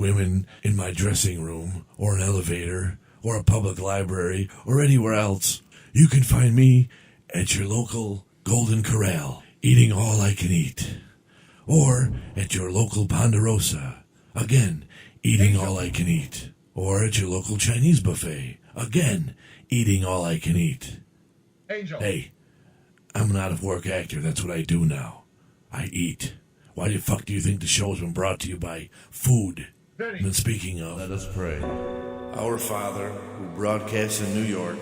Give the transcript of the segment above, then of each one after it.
women in my dressing room, or an elevator, or a public library, or anywhere else, you can find me at your local Golden Corral, eating all I can eat. Or at your local Ponderosa, again, eating all I can eat. Or at your local Chinese buffet, again, eating all I can eat. Angel. Hey, I'm an out-of-work actor. That's what I do now. I eat. Why the fuck do you think the show's been brought to you by food? Benny. And speaking of, let us pray. Our Father, who broadcasts in New York,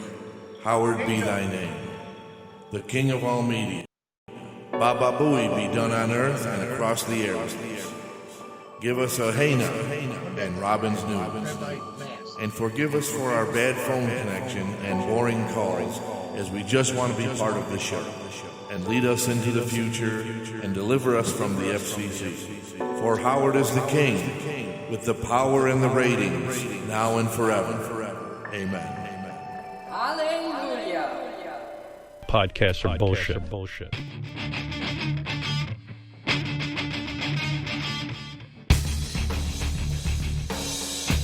hallowed be thy name. The King of all media. Baba Booey be done on earth and across the airways. Give us a hey now and Robin's News. And forgive us for our bad phone connection and boring calls, as we just want to be part of the show. And lead us into the future and deliver us from the FCC. For Howard is the king, with the power and the ratings, now and forever. Amen. Hallelujah. Podcasts are bullshit.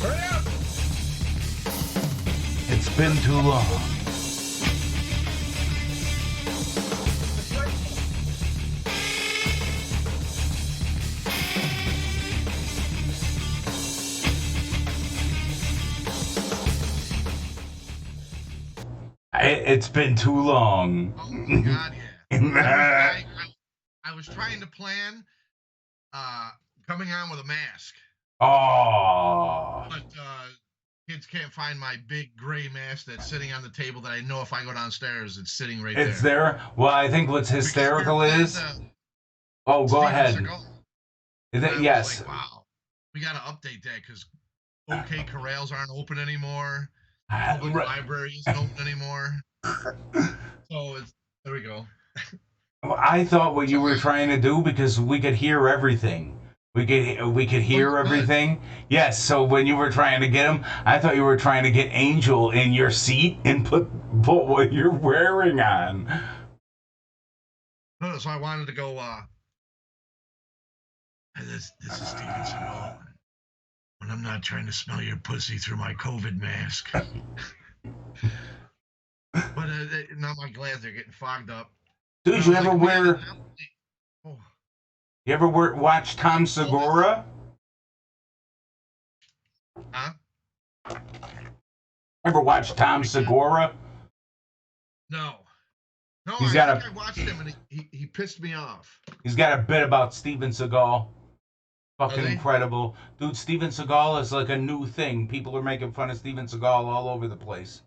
Hurry up! It's been too long. It's been too long. Oh my God, yeah. I was trying to plan coming on with a mask, Oh. but kids can't find my big gray mask that's sitting on the table that I know if I go downstairs, it's sitting right there. It's there? Well, I think what's hysterical is... Oh, go Steven ahead. Seagal. Is I it, was yes. like, wow, we got to update that because OK Corrals aren't open anymore. Public library isn't open anymore. So there we go. I thought what you were trying to do, because we could hear everything. We could hear everything. Yes, so when you were trying to get him, I thought you were trying to get Angel in your seat and put what you're wearing on. No, so I wanted to go, this is Steven Seagal. When I'm not trying to smell your pussy through my COVID mask. But now my glands are getting fogged up. Dude, you ever watch Tom Segura? Huh? Ever watch Tom Segura? No. No, He's I watched him and he pissed me off. He's got a bit about Steven Seagal. Fucking Really? incredible. Dude, Steven Seagal is like a new thing. People are making fun of Steven Seagal all over the place.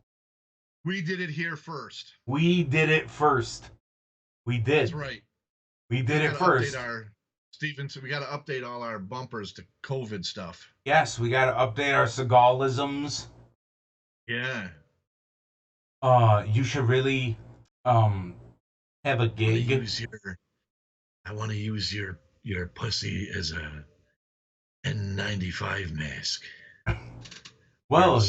We did it here first. We did it first. We did. That's right. We did it first. So we got to update all our bumpers to COVID stuff. Yes, we got to update our Seagalisms. Yeah. You should really have a gig. I want to use your pussy as a N95 mask. Well,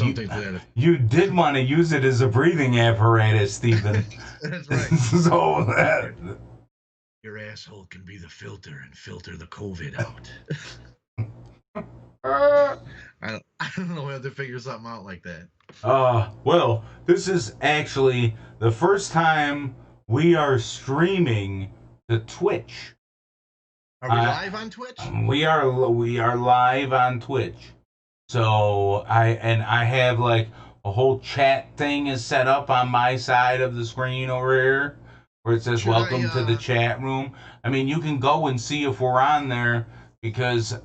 you did want to use it as a breathing apparatus, Stephen. That's right. So your asshole can be the filter and filter the COVID out. I don't know how to figure something out like that. Well, this is actually the first time we are streaming to Twitch. Are we live on Twitch? We are live on Twitch. So I have like a whole chat thing is set up on my side of the screen over here, where it says welcome to the chat room. I mean, you can go and see if we're on there, because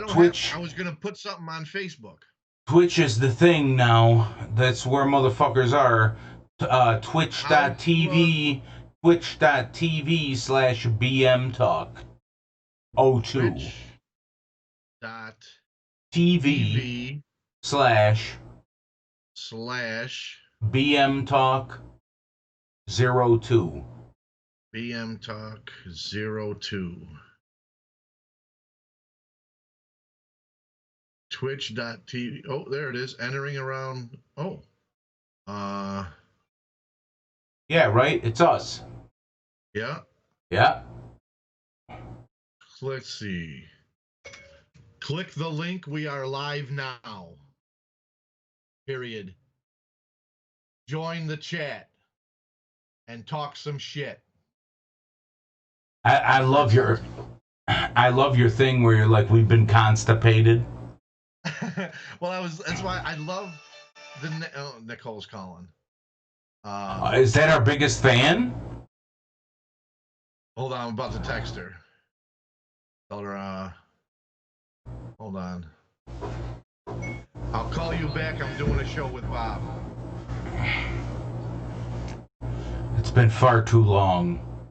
Twitch. I was gonna put something on Facebook. Twitch is the thing now. That's where motherfuckers are. Twitch.tv /BM Talk 02. Twitch.tv / BM Talk 02. BM Talk 02. Twitch.tv. Oh, there it is. Entering around. Oh. Yeah, right? It's us. Yeah. Yeah. Let's see. Click the link. We are live now. Period. Join the chat and talk some shit. I love your thing where you're like, we've been constipated. Well, that's why I love Nicole's calling. Is that our biggest fan? Hold on, I'm about to text her. Tell her, hold on. I'll call you back. I'm doing a show with Bob. It's been far too long.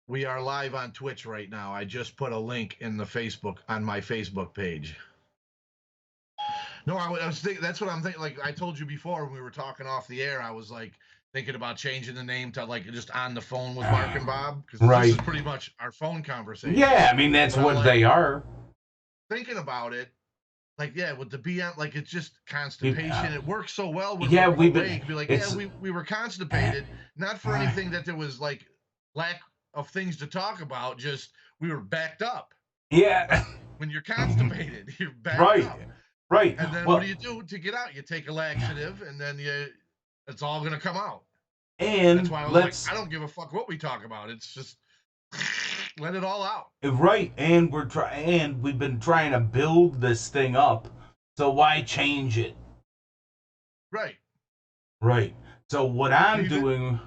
We are live on Twitch right now. I just put a link in the on my Facebook page. No, I was thinking, that's what I'm thinking. Like I told you before when we were talking off the air, I was like thinking about changing the name to like just on the phone with Marc and Bob, because this is pretty much our phone conversation. Yeah, I mean that's what they are. Thinking about it, like with the BM, like it's just constipation. It works so well with we've been be like, we were constipated, not for anything that there was like lack of things to talk about, just we were backed up. Yeah. When you're constipated, you're backed up. Right. And then what do you do to get out? You take a laxative, and then it's all gonna come out. And that's why I was like, I don't give a fuck what we talk about. It's just let it all out. Right. And we've been trying to build this thing up. So why change it? Right. Right. So what I'm doing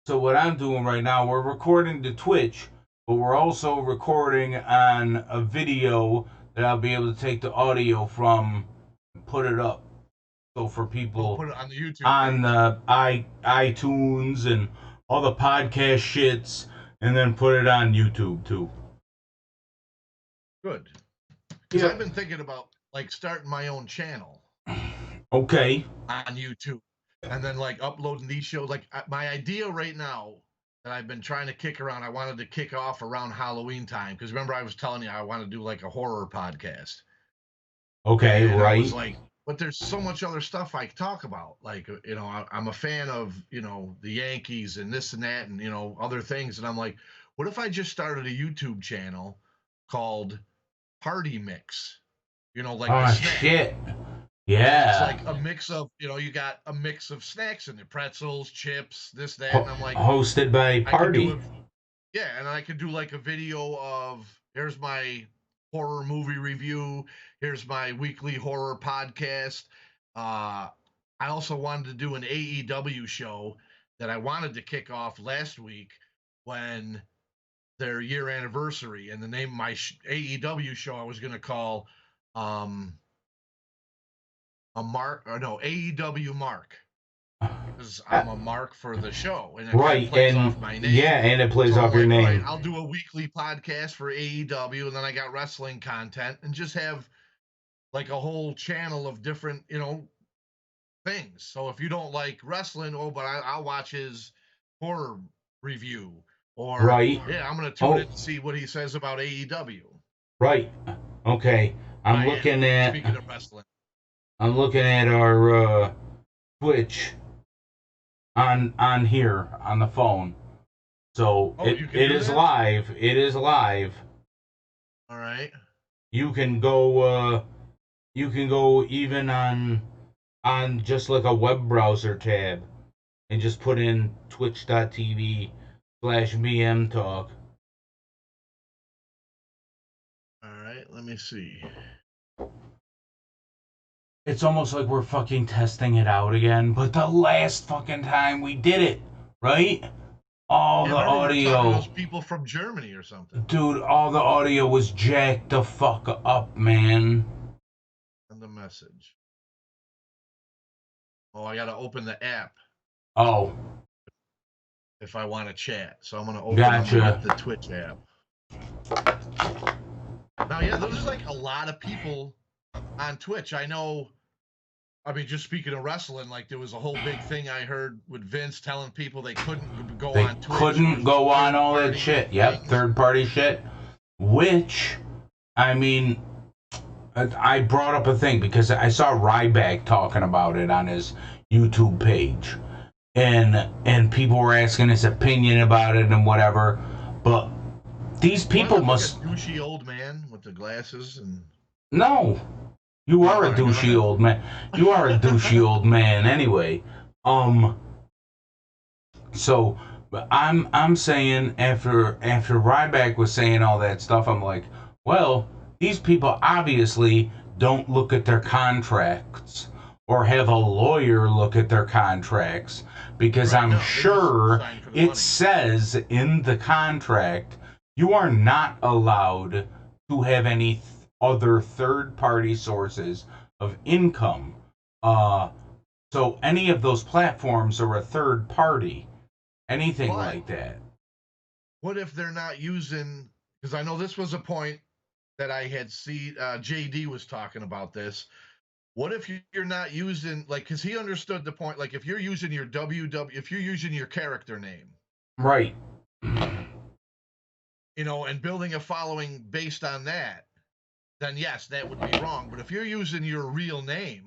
right now, we're recording to Twitch, but we're also recording on a video that I'll be able to take the audio from and put it up. So for people put it on the YouTube on the iTunes and all the podcast shits, and then put it on YouTube too. Good. Because I've been thinking about like starting my own channel. Okay. On YouTube. And then like uploading these shows. Like my idea right now that I've been trying to kick around, I wanted to kick off around Halloween time. Because remember I was telling you I want to do like a horror podcast. Okay, and right. I was like, but there's so much other stuff I talk about. Like, I'm a fan of, the Yankees and this and that and, other things. And I'm like, what if I just started a YouTube channel called Party Mix? Like oh, shit. Yeah. It's like a mix of, you got a mix of snacks in there, pretzels, chips, this, that. And I'm like, hosted by Party. And I could do like a video of, here's my horror movie review. Here's my weekly horror podcast. I also wanted to do an AEW show that I wanted to kick off last week when their year anniversary, and the name of my AEW show I was going to call AEW Mark, because I'm a Mark for the show, and it plays off my name. Yeah, and it plays off your name. Right, I'll do a weekly podcast for AEW, and then I got wrestling content, and just have like a whole channel of different, things. So if you don't like wrestling, but I'll watch his horror review, or I'm gonna tune in to see what he says about AEW. Right. Okay. Speaking of wrestling. I'm looking at our Twitch on here on the phone. So it is live. It is live. All right. You can go even on just like a web browser tab and just put in twitch.tv/BMTalk. All right, let me see. It's almost like we're fucking testing it out again, but the last fucking time we did it, right? All the audio. Those people from Germany or something. Dude, all the audio was jacked the fuck up, man. And the message. Oh, I gotta open the app. Oh. If I want to chat, so I'm gonna open the Twitch app. Now, there's like a lot of people on Twitch. I know. I mean, just speaking of wrestling, like there was a whole big thing I heard with Vince telling people they couldn't go on Twitch. Couldn't go on all that shit. Yep, third-party shit. Which, I mean, I brought up a thing because I saw Ryback talking about it on his YouTube page. And people were asking his opinion about it and whatever. But These people must. Like a douchey old man with the glasses and. No, you are a douchey old man. You are a douchey old man anyway. So I'm saying after Ryback was saying all that stuff, I'm like, well, these people obviously don't look at their contracts or have a lawyer look at their contracts, because I'm sure it says in the contract you are not allowed to have any other third-party sources of income. So any of those platforms are a third party, anything like that. What if they're not using? Because I know this was a point that I had seen. JD was talking about this. What if you're not using, like, because he understood the point. Like, if you're using your if you're using your character name, right? You know, and building a following based on that, then yes, that would be wrong. But if you're using your real name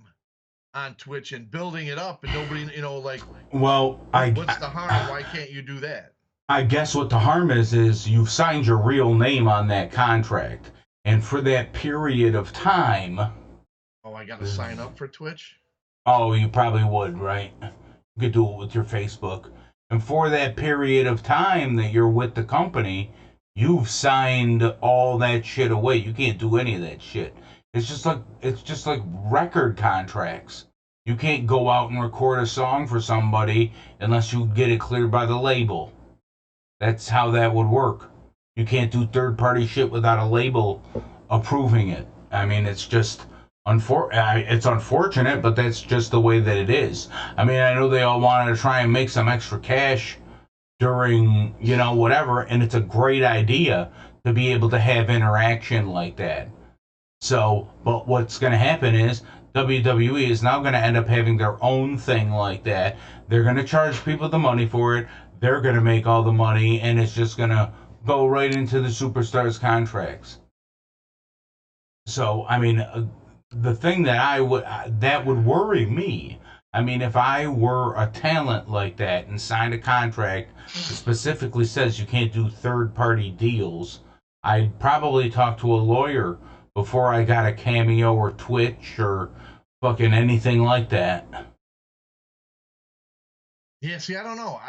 on Twitch and building it up, and nobody, you know, like, well, what's the harm? Why can't you do that? I guess what the harm is you've signed your real name on that contract, and for that period of time. Oh, I got to sign up for Twitch? Oh, you probably would, right? You could do it with your Facebook. And for that period of time that you're with the company, you've signed all that shit away. You can't do any of that shit. It's just like record contracts. You can't go out and record a song for somebody unless you get it cleared by the label. That's how that would work. You can't do third-party shit without a label approving it. I mean, it's just it's unfortunate, but that's just the way that it is. I mean, I know they all wanted to try and make some extra cash during, you know, whatever, and it's a great idea to be able to have interaction like that. So, but what's going to happen is WWE is now going to end up having their own thing like that. They're going to charge people the money for it. They're going to make all the money, and it's just going to go right into the superstars' contracts. So, I mean, the thing that would worry me. I mean, if I were a talent like that and signed a contract that specifically says you can't do third-party deals, I'd probably talk to a lawyer before I got a Cameo or Twitch or fucking anything like that. Yeah, see, I don't know.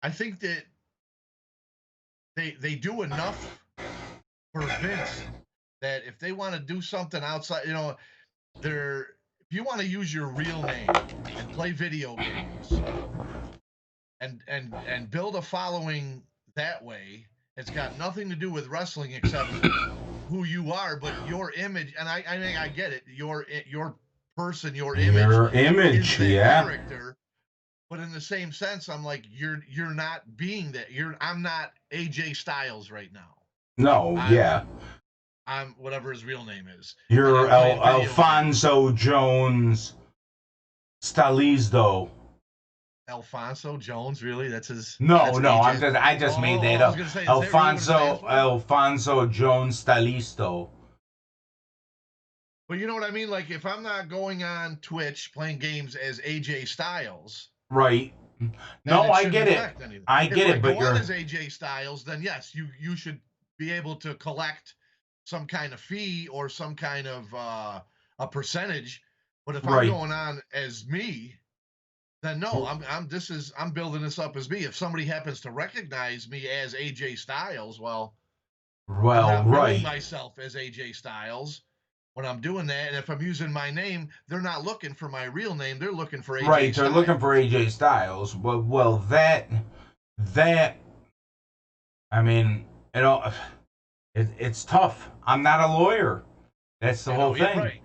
I think that they do enough for Vince that if they want to do something outside, you know, if you want to use your real name and play video games and build a following that way, it's got nothing to do with wrestling except who you are, but your image. And I mean, I get it. Your person, your image, is yeah. Character. But in the same sense, I'm like, you're not being that. I'm not AJ Styles right now. No, yeah. I'm whatever his real name is. You're Alfonso Jones Stalisto. Alfonso Jones, really? That's his. No, AJ. I just made that up. Say, Alfonso Jones Stalisto. But you know what I mean? Like, if I'm not going on Twitch playing games as AJ Styles, right? No, I get it. I get it. But you're as AJ Styles, then yes, you should be able to collect some kind of fee or some kind of a percentage. But if I'm going on as me, then no, I'm building this up as me. If somebody happens to recognize me as AJ Styles, I'm not billing myself as AJ Styles when I'm doing that. And if I'm using my name, they're not looking for my real name. They're looking for AJ Styles. They're looking for AJ Styles. Well, that I mean, you know, it's tough. I'm not a lawyer. That's the whole thing. Right.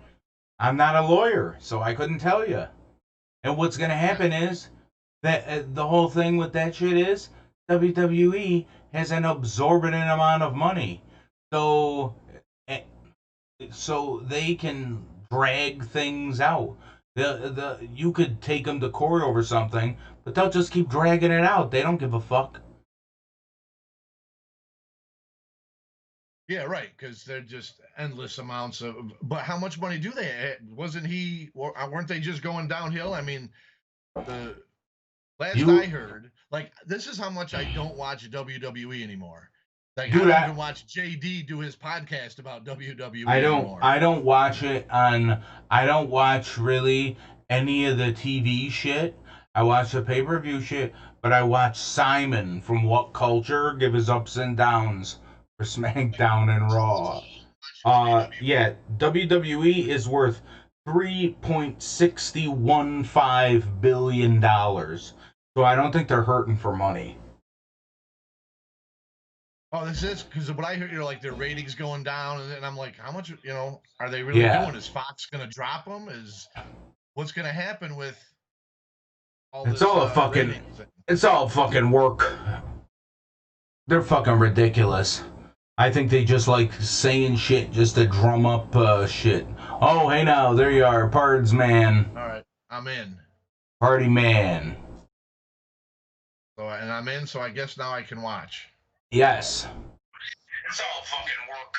I'm not a lawyer, so I couldn't tell you. And what's going to happen is that the whole thing with that shit is WWE has an exorbitant amount of money. So they can drag things out. You could take them to court over something, but they'll just keep dragging it out. They don't give a fuck. Yeah, right, because they're just endless amounts of. But how much money do they have? Weren't they just going downhill? I mean, Last I heard, like, this is how much I don't watch WWE anymore. Like, Dude, I don't even watch JD do his podcast about WWE anymore. I don't watch it on. I don't watch really any of the TV shit. I watch the pay-per-view shit, but I watch Simon from What Culture give his ups and downs for SmackDown and Raw. Yeah, WWE is worth $3.615 billion. So I don't think they're hurting for money. Oh, this is because what I hear, like their ratings going down, and I'm like, how much, are they really doing? Is Fox going to drop them? What's going to happen with all this? It's all fucking work. They're fucking ridiculous. I think they just like saying shit just to drum up shit. Oh, hey now, there you are, Pards man. All right, I'm in. Party man. And I'm in, so I guess now I can watch. Yes. It's all fucking work.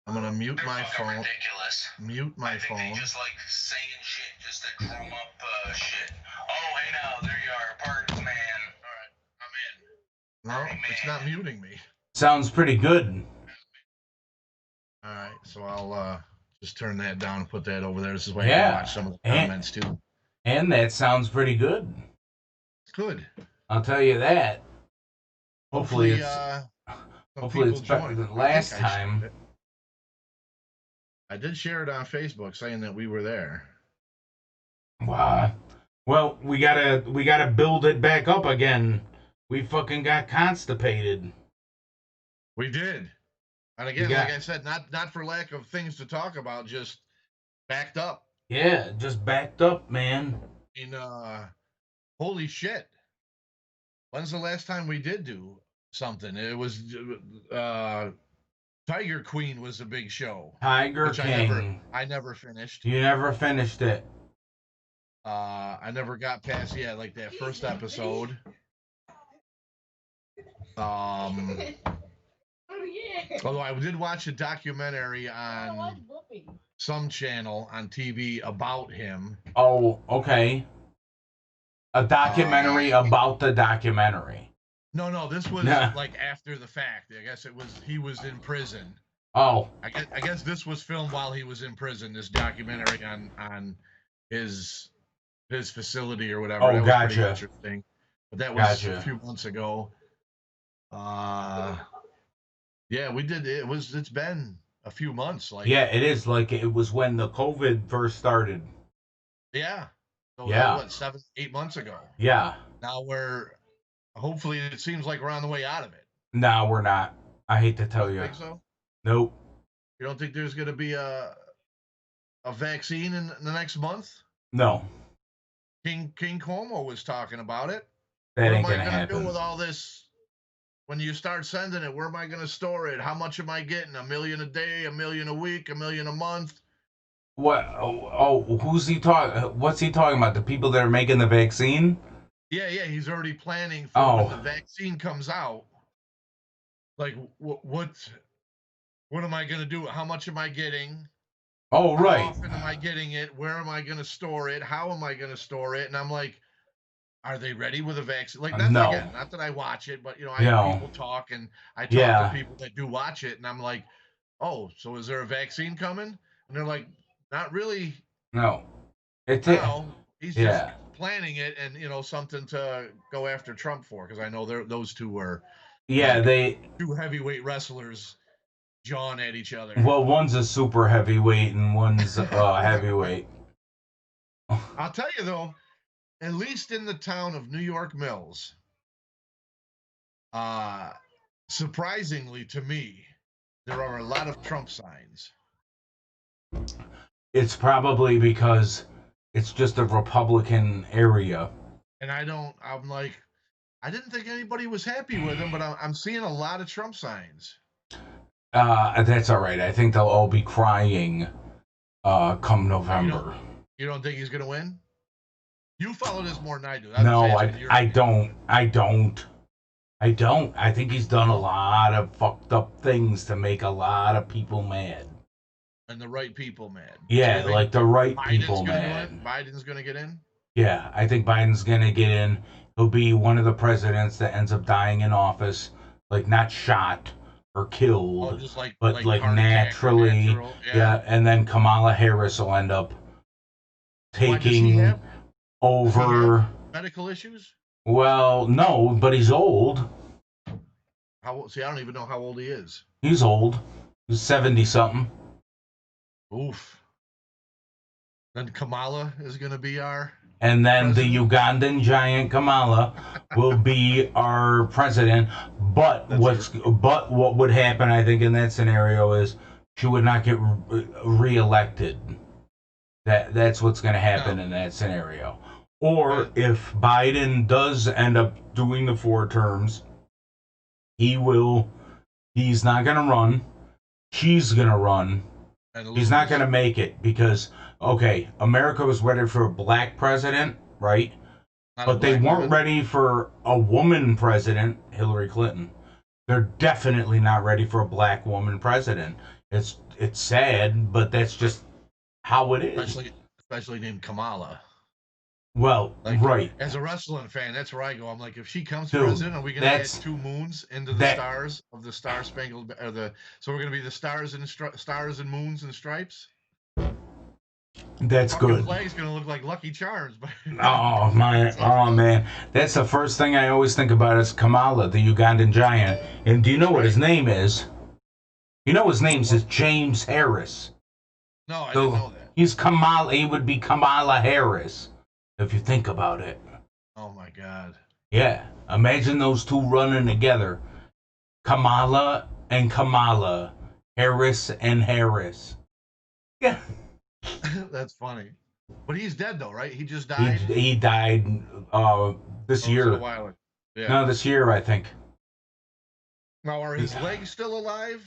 I'm gonna mute my phone. Ridiculous. Mute my phone. They just like saying shit just to drum up shit. Oh, hey now, there you are, Pards man. All right, I'm in. No, it's not muting me. Sounds pretty good. All right, so I'll just turn that down and put that over there. This is why I can watch some of the comments too. And that sounds pretty good. Good. I'll tell you that. Hopefully it's better than last time. I did share it on Facebook saying that we were there. Wow. Well, we gotta build it back up again. We fucking got constipated. We did. And again, like I said, not for lack of things to talk about, just backed up. Yeah, just backed up, man. Holy shit. When's the last time we did do something? It was Tiger Queen was a big show. Tiger King. I never finished. You never finished it. I never got past like that first episode. Although I did watch a documentary on some channel on TV about him. Oh, okay. A documentary about the documentary. No, this was like after the fact. I guess he was in prison. Oh. I guess this was filmed while he was in prison, this documentary on his facility or whatever. Oh, that was gotcha. Pretty interesting. But that was a few months ago. Yeah, we did. It's been a few months. Yeah, it is. Like it was when the COVID first started. Yeah. So yeah. 7, 8 months ago. Yeah. Now hopefully it seems like we're on the way out of it. No, we're not. I hate to tell you. Think so? Nope. You don't think there's going to be a vaccine in the next month? No. King Cuomo was talking about it. That ain't gonna happen. What am I going to do with all this? When you start sending it, where am I going to store it? How much am I getting? $1 million a day, $1 million a week, $1 million a month? What? Oh, who's he talking? What's he talking about? The people that are making the vaccine? Yeah. He's already planning for when the vaccine comes out. Like, what am I going to do? How much am I getting? Oh, right. How often am I getting it? Where am I going to store it? How am I going to store it? And I'm like, are they ready with a vaccine? Like, not that I watch it, but, I hear people talk, and I talk to people that do watch it, and I'm like, oh, so is there a vaccine coming? And they're like, not really. No. He's just planning it and, something to go after Trump for, because I know those two were two heavyweight wrestlers jawing at each other. Well, one's a super heavyweight and one's heavyweight. I'll tell you, though, at least in the town of New York Mills, surprisingly to me, there are a lot of Trump signs. It's probably because it's just a Republican area. And I didn't think anybody was happy with him, but I'm seeing a lot of Trump signs. That's all right. I think they'll all be crying come November. You don't think he's going to win? You follow this more than I do. No, I don't. I think he's done a lot of fucked up things to make a lot of people mad. And the right people mad. Yeah, like the right Biden's people mad. Biden's going to get in? Yeah, I think Biden's gonna get in. He'll be one of the presidents that ends up dying in office, like not shot or Oh, killed, just like but like heart attack or naturally. natural. Yeah. Yeah, and then Kamala Harris will end up Why does he taking have? Does he have over. medical issues? Well, no, but he's old. How old? See, I don't even know how old he is. He's old. He's 70 something. Oof. Then Kamala is going to be our And then the president. Ugandan giant Kamala will be our president. But what would happen, I think, in that scenario is she would not get reelected. That's what's going to happen No. in that scenario. Or if Biden does end up doing the 4 terms, he's not going to run. She's going to run. He's not going to make it because, okay, America was ready for a black president, right? But they weren't ready for a woman president, Hillary Clinton. They're definitely not ready for a black woman president. It's sad, but that's just how it is. Especially named Kamala. Well, right. As a wrestling fan, that's where I go. I'm like, if she comes president, are we going to add 2 moons into the stars of the Star Spangled so we're going to be the stars and moons and stripes? That's good. The flag's going to look like Lucky Charms. Oh man, that's the first thing I always think about is Kamala, the Ugandan giant. And do you know what his name is? You know his name is James Harris. No, I didn't know that. He's Kamala. He would be Kamala Harris if you think about it. Oh my God. Yeah, imagine those two running together. Kamala and Kamala. Harris and Harris. Yeah. That's funny. But he's dead though, right? He just died? He died this year. A while ago. Yeah. No, this year, I think. Now, are his legs still alive?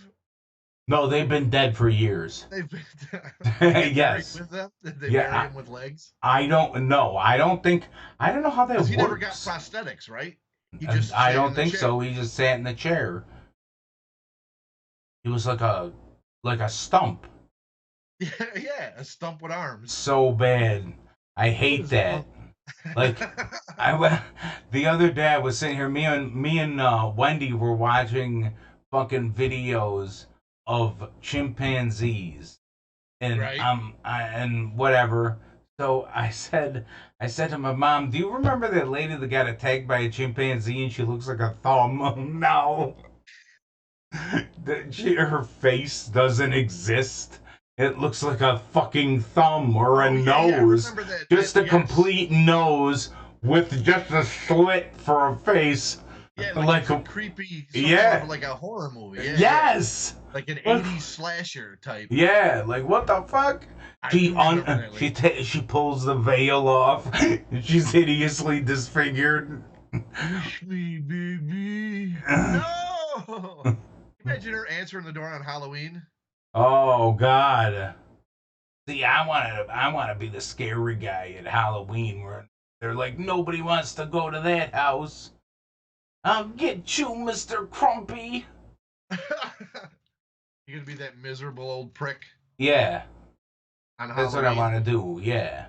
No, they've been dead for years. They've been yes. With them? Did they bury him with legs? I don't know. I don't know how that works. He never got prosthetics, right? He just I don't think so. He just sat in the chair. He was like a stump. Yeah, a stump with arms. So bad. I hate that. Like the other day I was sitting here, me and Wendy were watching fucking videos of chimpanzees and and whatever. So I said to my mom, "Do you remember that lady that got attacked by a chimpanzee and she looks like a thumb?" No. Her face doesn't exist. It looks like a fucking thumb or a nose. Just a complete nose with just a slit for a face. Yeah, like a creepy, like a horror movie. Yeah, yes! Yeah. Like an 80s slasher type. Yeah, like what the fuck? She pulls the veil off. She's hideously disfigured. Push me, baby. No! Imagine her answering the door on Halloween. Oh God! See, I want to be the scary guy at Halloween where they're like, nobody wants to go to that house. I'll get you, Mr. Crumpy. You're gonna be that miserable old prick. Yeah. On That's Halloween. What I want to do. Yeah.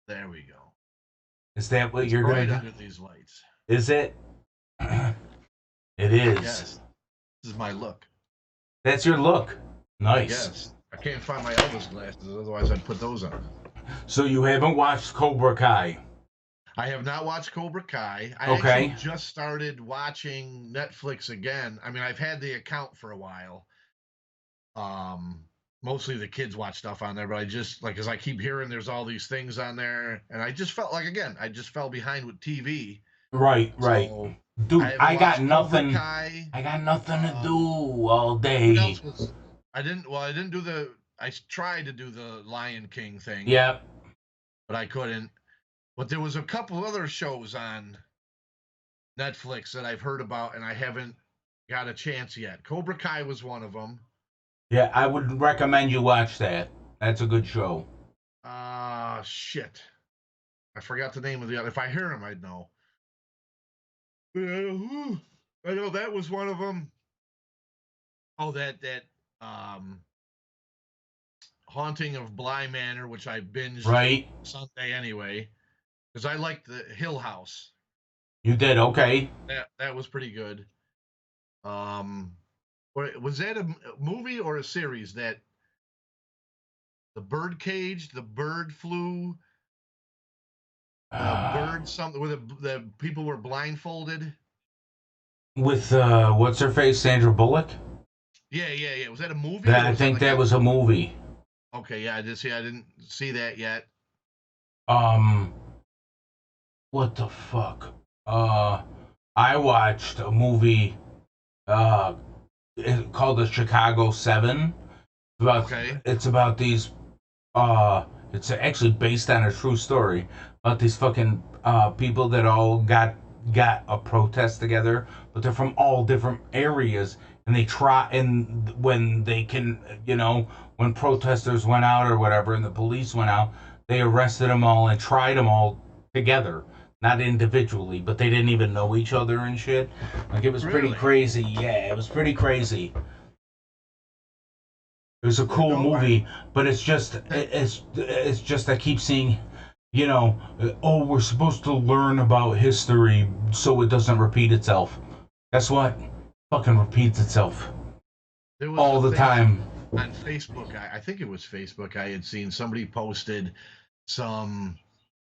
There we go. Is that what you're gonna do? Under these lights. Is it? It is. Yes. This is my look. That's your look. Nice. Yes. I can't find my Elvis glasses, otherwise I'd put those on. So you haven't watched Cobra Kai? I have not watched Cobra Kai. I actually just started watching Netflix again. I mean, I've had the account for a while. Mostly the kids watch stuff on there, but I just, like, because I keep hearing there's all these things on there, and I just felt like, again, I just fell behind with TV. Right. So, dude, I got nothing. I got nothing to do all day. I tried to do the Lion King thing. Yep. But I couldn't. But there was a couple other shows on Netflix that I've heard about, and I haven't got a chance yet. Cobra Kai was one of them. Yeah, I would recommend you watch that. That's a good show. Shit. I forgot the name of the other. If I hear him, I'd know. I know that was one of them. Oh, Haunting of Bly Manor, which I binged Right. Sunday anyway, because I liked the Hill House. You did, okay. That was pretty good. Was that a movie or a series that the bird cage, the bird flew, the bird something where the people were blindfolded? With what's her face, Sandra Bullock? Yeah. Was that a movie? I think that was a movie. Okay, yeah, I didn't see that yet. What the fuck? I watched a movie called The Chicago 7. It's about these it's actually based on a true story about these fucking people that all got a protest together, but they're from all different areas, and they try, and when they can, when protesters went out or whatever and the police went out, they arrested them all and tried them all together, not individually, but they didn't even know each other and shit. Like, it was pretty crazy. Yeah, it was pretty crazy. It was a cool movie, but it's just I keep seeing, we're supposed to learn about history so it doesn't repeat itself. Guess what? Fucking repeats itself all the time. On Facebook, I think it was Facebook, I had seen somebody posted some,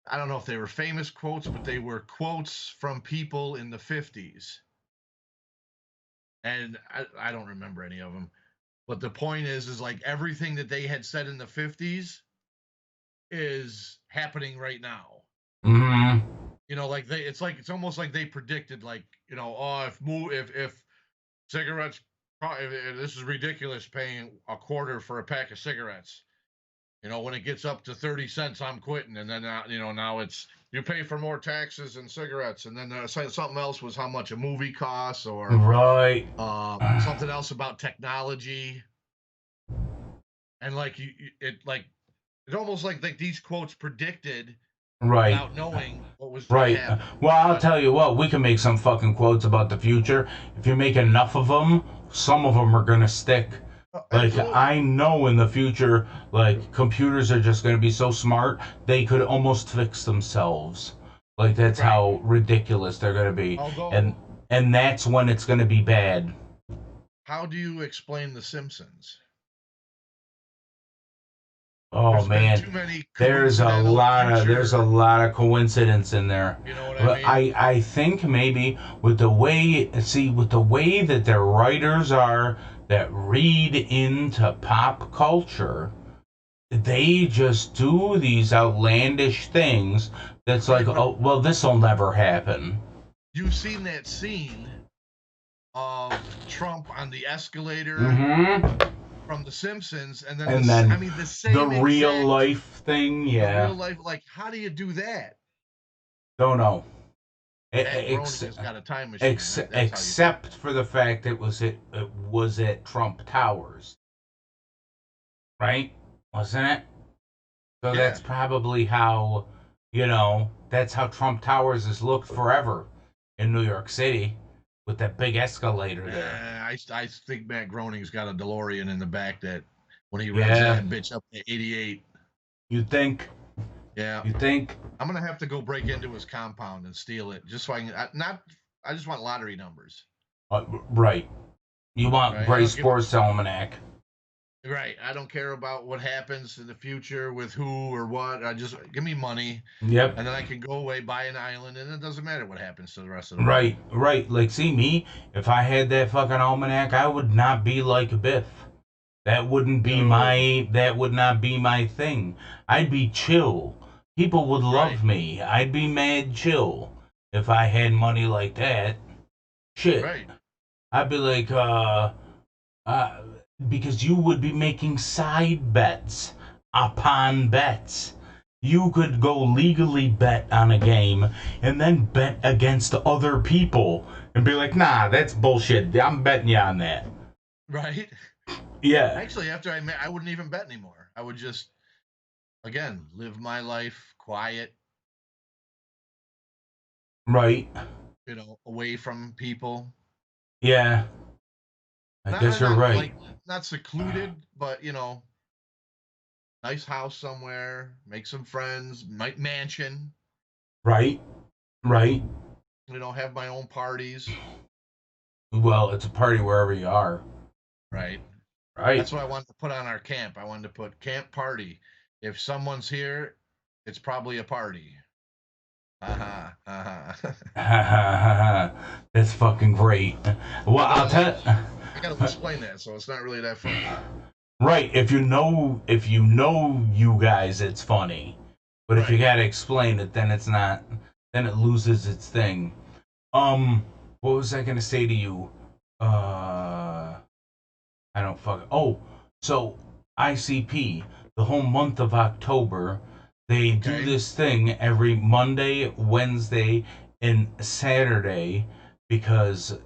I don't know if they were famous quotes, but they were quotes from people in the 50s. And I don't remember any of them. But the point is like everything that they had said in the 50s is happening right now. Mm-hmm. Like it's almost like they predicted, like, if cigarettes, if this is ridiculous paying a quarter for a pack of cigarettes. When it gets up to 30 cents, I'm quitting. And then, now it's, you pay for more taxes and cigarettes. And then something else was how much a movie costs, or something else about technology. And like it's almost like these quotes predicted without knowing what was going to happen. Well, I'll tell you what, we can make some fucking quotes about the future. If you make enough of them, some of them are going to stick. Like, I know in the future, like, computers are just going to be so smart, they could almost fix themselves. Like, that's how ridiculous they're going to be. And that's when it's going to be bad. How do you explain The Simpsons? Oh, man, there's a lot of coincidence in there. You know what I mean? I think maybe with the way that their writers are that read into pop culture, they just do these outlandish things that's like, oh, well, this'll never happen. You've seen that scene of Trump on the escalator from The Simpsons, and then the same the real life thing, yeah. The real life, like, how do you do that? Don't know. Has got a time machine. Except for the fact it was at Trump Towers, right? Wasn't it? So that's probably how, that's how Trump Towers has looked forever in New York City, with that big escalator there. I think Matt Groening's got a DeLorean in the back that when he runs that bitch up to 88. You'd think. Yeah. You think? I'm gonna have to go break into his compound and steal it, just so I can. I just want lottery numbers. Right. You want Bray Sports Almanac. Right. I don't care about what happens in the future with who or what. I just give me money. Yep. And then I can go away, buy an island, and it doesn't matter what happens to the rest of the world. Right. Like, see me, if I had that fucking almanac, I would not be like Biff. That would not be my thing. I'd be chill. People would love me. I'd be mad chill if I had money like that. Shit. Right. I'd be like, because you would be making side bets upon bets. You could go legally bet on a game and then bet against other people and be like, nah, that's bullshit. I'm betting you on that. Right? Yeah. Actually, after I wouldn't even bet anymore. I would just, again, live my life quiet. Right. Away from people. Yeah. I guess you're right. Not secluded, but nice house somewhere, make some friends, mansion. Right. Right. Have my own parties. Well, it's a party wherever you are. Right. Right. That's what I wanted to put on our camp. I wanted to put camp party. If someone's here, it's probably a party. That's fucking great. Well, I'll tell. I gotta explain that, so it's not really that funny. Right. If you know you guys, it's funny. But if you gotta explain it, then it's not. Then it loses its thing. What was I gonna say to you? I don't fuck. Oh, so ICP, the whole month of October, they do this thing every Monday, Wednesday, and Saturday because,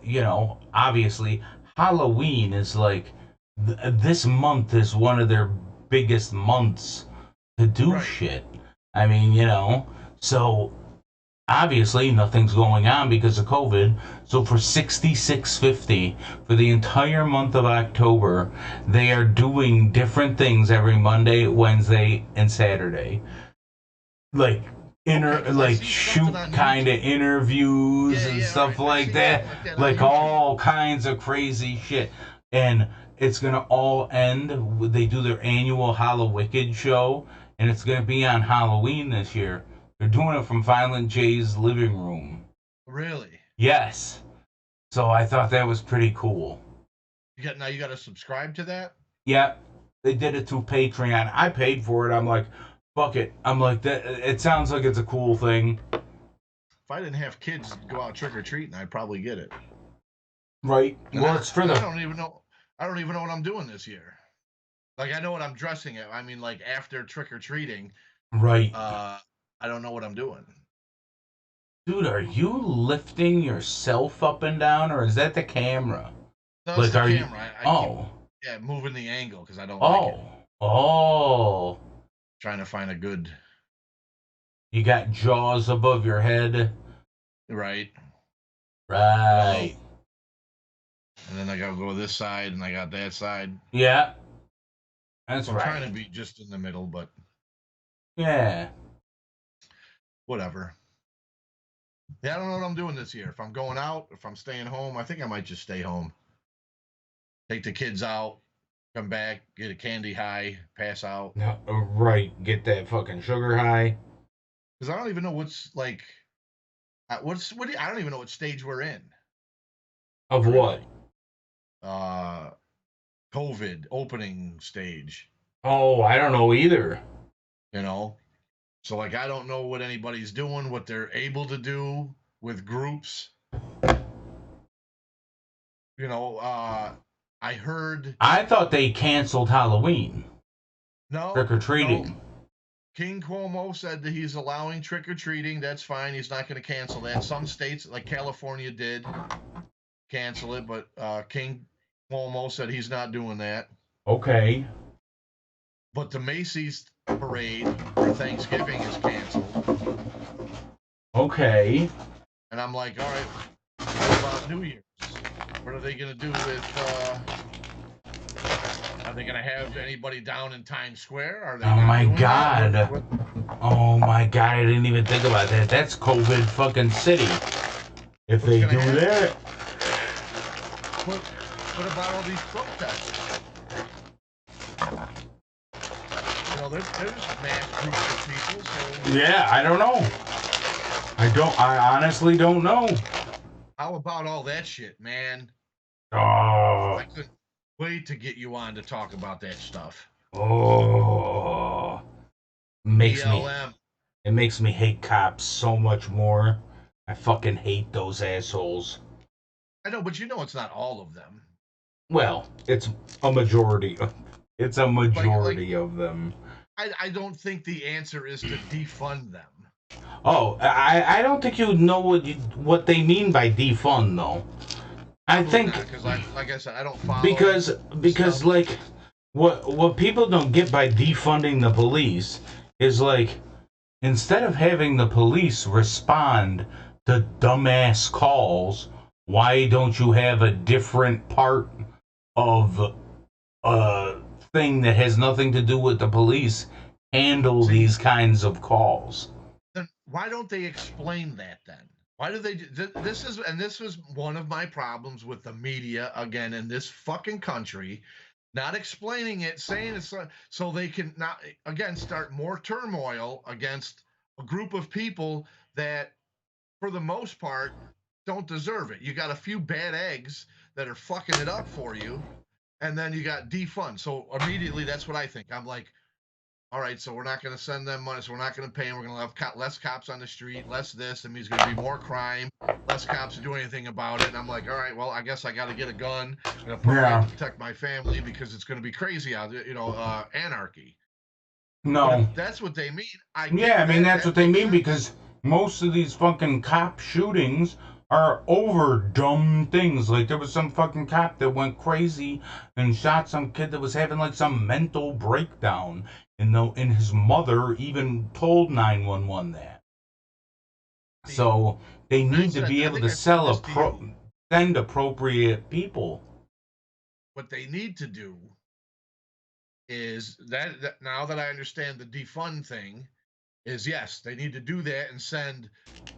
obviously Halloween is like, this month is one of their biggest months to do shit. I mean, so obviously nothing's going on because of COVID. So for $66.50 for the entire month of October, they are doing different things every Monday, Wednesday, and Saturday. Like shoot kind of interviews and stuff like that. Like all kinds of crazy shit. And it's gonna all end. They do their annual Hallowicked show, and it's gonna be on Halloween this year. They're doing it from Violent J's living room. Really? Yes. So I thought that was pretty cool. You got to subscribe to that? Yeah. They did it through Patreon. I paid for it. I'm like, fuck it. I'm like, that. It sounds like it's a cool thing. If I didn't have kids go out trick or treating, I'd probably get it. Right. Well, it's for the. I don't even know what I'm doing this year. Like, I know what I'm dressing at. I mean, like, after trick or treating. Right. I don't know what I'm doing. Dude, are you lifting yourself up and down, or is that the camera? No, it's the camera. I keep, moving the angle because I don't like it. Oh. Trying to find a good. You got jaws above your head. Right. Right. And then I gotta go this side, and I got that side. Yeah. That's right. I'm trying to be just in the middle, but. Yeah. Whatever. Yeah, I don't know what I'm doing this year. If I'm going out, if I'm staying home, I think I might just stay home. Take the kids out, come back, get a candy high, pass out. No, right, get that fucking sugar high. Because I don't even know what's like. I don't even know what stage we're in. Of what? COVID opening stage. Oh, I don't know either. So, like, I don't know what anybody's doing, what they're able to do with groups. I heard. I thought they canceled Halloween. No. Trick-or-treating. No. King Cuomo said that he's allowing trick-or-treating. That's fine. He's not going to cancel that. Some states, like California, did cancel it, but King Cuomo said he's not doing that. Okay. But the Macy's parade for Thanksgiving is canceled. Okay. And I'm like, all right, what about New Year's? What are they going to do with, are they going to have anybody down in Times Square? Are they Oh my God. Oh my God, I didn't even think about that. That's COVID fucking city. If they do that. What about all these protests? There's mass groups of people, so... Yeah, I don't know. I honestly don't know. How about all that shit, man? Oh. I couldn't wait to get you on to talk about that stuff. Oh. It makes me hate cops so much more. I fucking hate those assholes. I know, but it's not all of them. Well, it's a majority. It's a majority of them. I don't think the answer is to defund them. Oh, I don't think you know what they mean by defund, though. I think because, like I said, I don't follow. Because like what people don't get by defunding the police is like, instead of having the police respond to dumbass calls, why don't you have a different part of thing that has nothing to do with the police handle these kinds of calls. Then why don't they explain that then? Why do they do this? This was one of my problems with the media again in this fucking country, not explaining it, saying it's so they can not again start more turmoil against a group of people that, for the most part, don't deserve it. You got a few bad eggs that are fucking it up for you, and then you got defund. So immediately, that's what I think. I'm like, all right, so we're not going to send them money, so we're not going to pay them. We're going to have less cops on the street, less this. That means there's going to be more crime, less cops to do anything about it. And I'm like, all right, well, I guess I got to get a gun and protect my family because it's going to be crazy out there, anarchy. No. That's what they mean. That's what they mean because most of these fucking cop shootings are over dumb things. Like there was some fucking cop that went crazy and shot some kid that was having like some mental breakdown. And his mother even told 911 that. So they need to be able to send appropriate people. What they need to do is that now that I understand the defund thing, is yes, they need to do that and send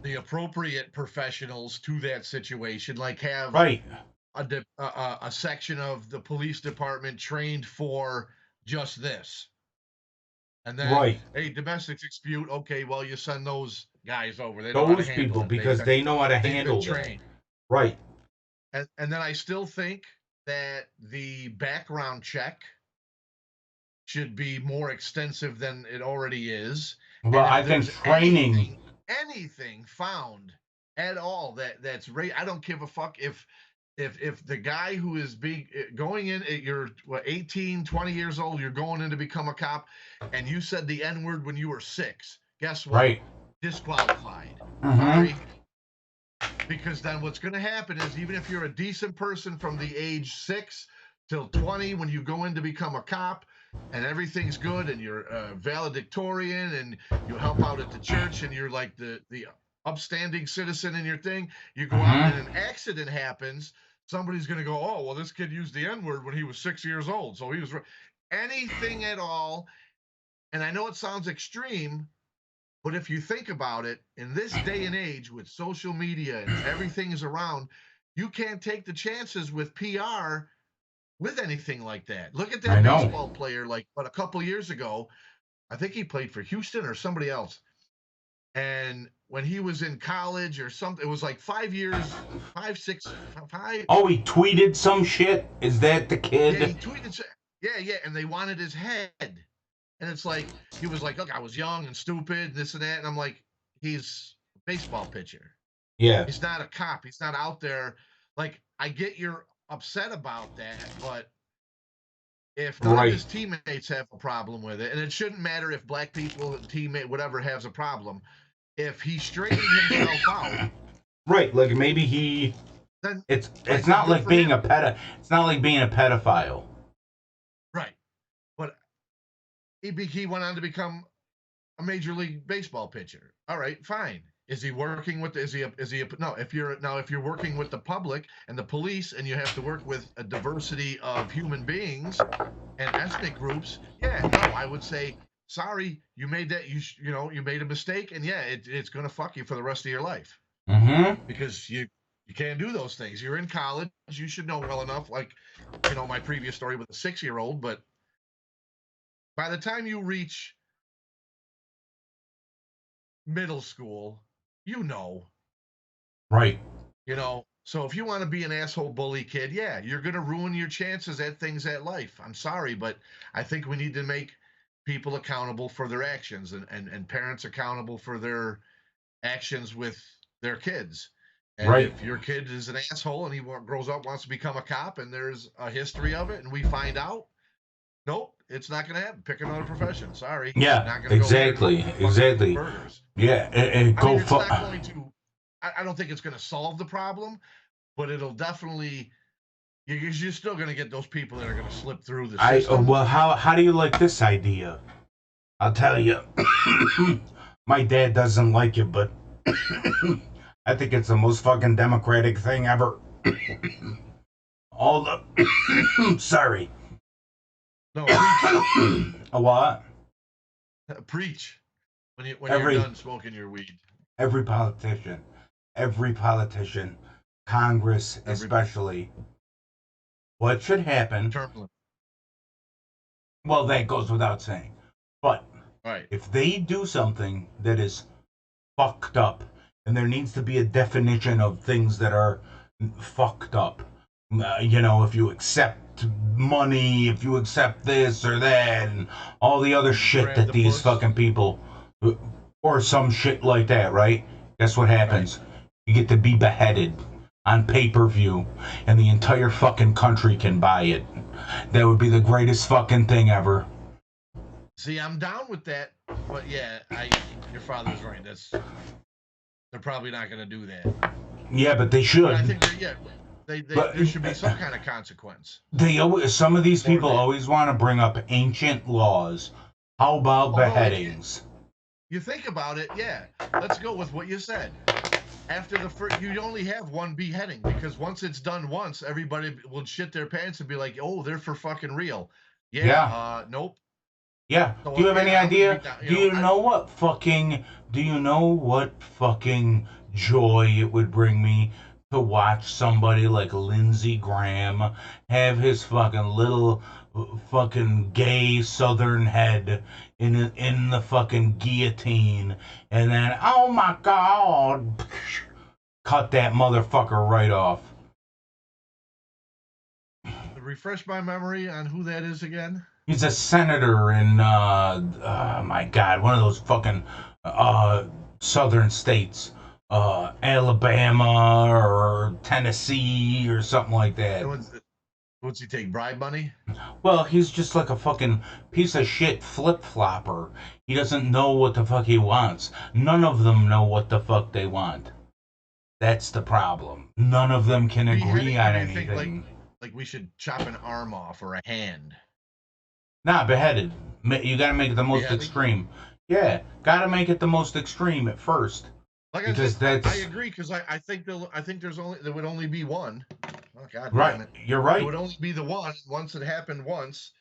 the appropriate professionals to that situation, like have a section of the police department trained for just this. And then, hey, domestic dispute. Okay, well, you send those guys over. They know how to handle people it. Because they know how to handle it. Right. And then I still think that the background check should be more extensive than it already is. Well, I think training anything found at all that's I don't give a fuck if the guy who is going in, you're 18, 20 years old, you're going in to become a cop, and you said the N-word when you were 6, guess what? Right. Disqualified. Sorry. Because then what's going to happen is even if you're a decent person from the age 6 till 20, when you go in to become a cop and everything's good and you're valedictorian and you help out at the church and you're like the upstanding citizen in your thing, you go out and an accident happens, somebody's going to go, oh, well, this kid used the N-word when he was 6 years old. So he was anything at all. And I know it sounds extreme, but if you think about it, in this day and age with social media and everything is around, you can't take the chances with PR with anything like that. Look at that baseball player, a couple years ago, I think he played for Houston or somebody else. And when he was in college or something, it was like 5 years, 5, 6, 5. Oh, he tweeted some shit? Is that the kid? Yeah, he tweeted. Yeah. And they wanted his head. And it's like, he was like, look, I was young and stupid, this and that. And I'm like, he's a baseball pitcher. Yeah. He's not a cop. He's not out there. Like, I get you're upset about that, but if none of his teammates have a problem with it, and it shouldn't matter if black people, teammate, whatever, has a problem, if he straightened himself out, right? Like maybe he. Then it's not like being it's not like being a pedophile, right? But he went on to become a major league baseball pitcher. All right, fine. Is he working with? No? If you're working with the public and the police, and you have to work with a diversity of human beings and ethnic groups, I would say, sorry, you made that. You made a mistake, and it's gonna fuck you for the rest of your life. Because you can't do those things. You're in college. You should know well enough. Like, my previous story with a 6-year-old. But by the time you reach middle school, right? So if you want to be an asshole bully kid, you're gonna ruin your chances at things at life. I'm sorry, but I think we need to make people accountable for their actions and parents accountable for their actions with their kids. And if your kid is an asshole and he grows up, wants to become a cop, and there's a history of it, and we find out, nope, it's not going to happen. Pick another profession. Sorry. Yeah, not gonna exactly. Yeah, and go it's not going to. I don't think it's going to solve the problem, but it'll definitely. You're still going to get those people that are going to slip through the system. Well, how do you like this idea? I'll tell you. My dad doesn't like it, but I think it's the most fucking democratic thing ever. Sorry. No, preach. A what? Preach. When you're Every done smoking your weed. every politician, Congress Every especially. What should happen? term limit. Well, that goes without saying. But Right. if they do something that is fucked up, and there needs to be a definition of things that are fucked up. If you accept money, if you accept this or that, and all the other shit Grab that the these puss. fucking people, or some shit like that, right? Guess what happens? Right. You get to be beheaded on pay-per-view, and the entire fucking country can buy it. That would be the greatest fucking thing ever. See, I'm down with that, but yeah, your father's right. They're probably not going to do that. Yeah, but they should. But I think there should be some kind of consequence. Some of these people always want to bring up ancient laws. How about beheadings? You think about it, yeah. Let's go with what you said. After the first, you only have one beheading, because once it's done once, everybody will shit their pants and be like, "Oh, they're for fucking real." Yeah. Nope. Yeah. So, do you have any idea? Do you know what fucking joy it would bring me to watch somebody like Lindsey Graham have his fucking little fucking gay southern head in the fucking guillotine, and then, oh my god, cut that motherfucker right off. Refresh my memory on who that is again. He's a senator in, my God, one of those fucking southern states. Alabama or Tennessee or something like that. What's he take, bribe money? Well, he's just like a fucking piece of shit flip-flopper. He doesn't know what the fuck he wants. None of them know what the fuck they want. That's the problem. None of them can agree on anything. Like we should chop an arm off or a hand. Nah, beheaded. You gotta make it the most extreme. Yeah, gotta make it the most extreme at first. Like I said, I agree, because I think there would only be one. Oh God, right. Damn it. You're right. It would only be the one. Once it happened once,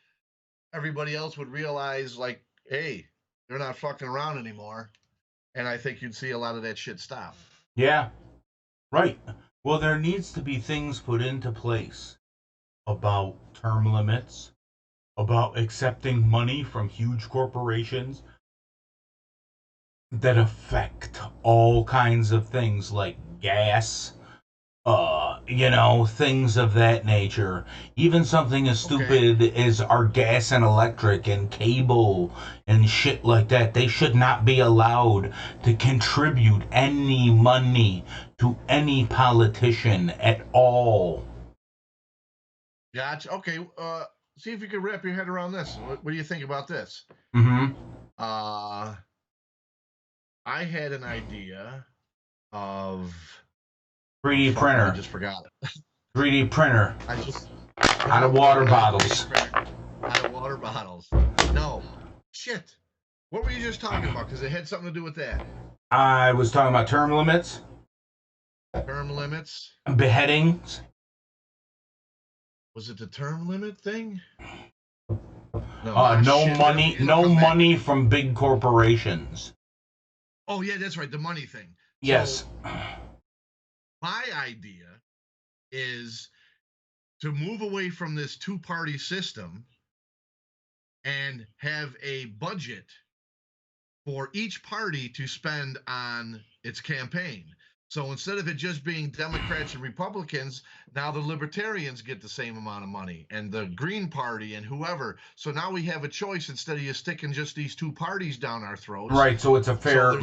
everybody else would realize, like, hey, they're not fucking around anymore. And I think you'd see a lot of that shit stop. Yeah. Right. Well, there needs to be things put into place about term limits, about accepting money from huge corporations that affect all kinds of things like gas, things of that nature. Even something as stupid as our gas and electric and cable and shit like that. They should not be allowed to contribute any money to any politician at all. Gotcha. Okay. See if you can wrap your head around this. What do you think about this? Mm-hmm. I had an idea of 3D printer. I just forgot it. 3D printer. Out of water bottles. Out of water bottles. No. Shit. What were you just talking about? Because it had something to do with that. I was talking about term limits. Term limits. Beheadings. Was it the term limit thing? No money from big corporations. Oh yeah, that's right, the money thing. Yes. So, my idea is to move away from this two-party system and have a budget for each party to spend on its campaign. So instead of it just being Democrats and Republicans, now the Libertarians get the same amount of money, and the Green Party and whoever. So now we have a choice instead of you sticking just these two parties down our throats. Right. So it's a fair,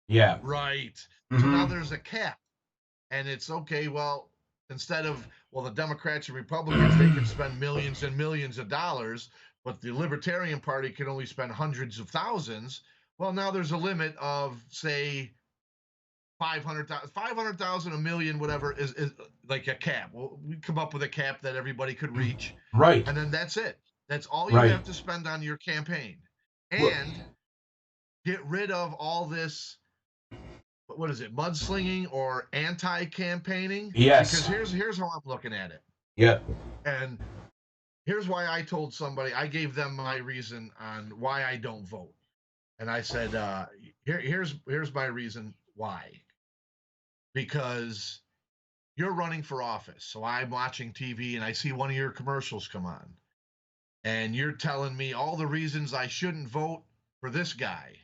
yeah. Right. Mm-hmm. So now there's a cap, and it's okay. Well, instead of the Democrats and Republicans, they can spend millions and millions of dollars, but the Libertarian Party can only spend hundreds of thousands. Well, now there's a limit of, say, 500,000, a million, whatever is like a cap. Well, we come up with a cap that everybody could reach, right? And then that's it. That's all you have to spend on your campaign, and get rid of all this. What is it? Mudslinging or anti-campaigning? Yes. Because here's how I'm looking at it. Yep. And here's why I told somebody, I gave them my reason on why I don't vote. And I said, here's my reason why. Because you're running for office. So I'm watching TV and I see one of your commercials come on. And you're telling me all the reasons I shouldn't vote for this guy.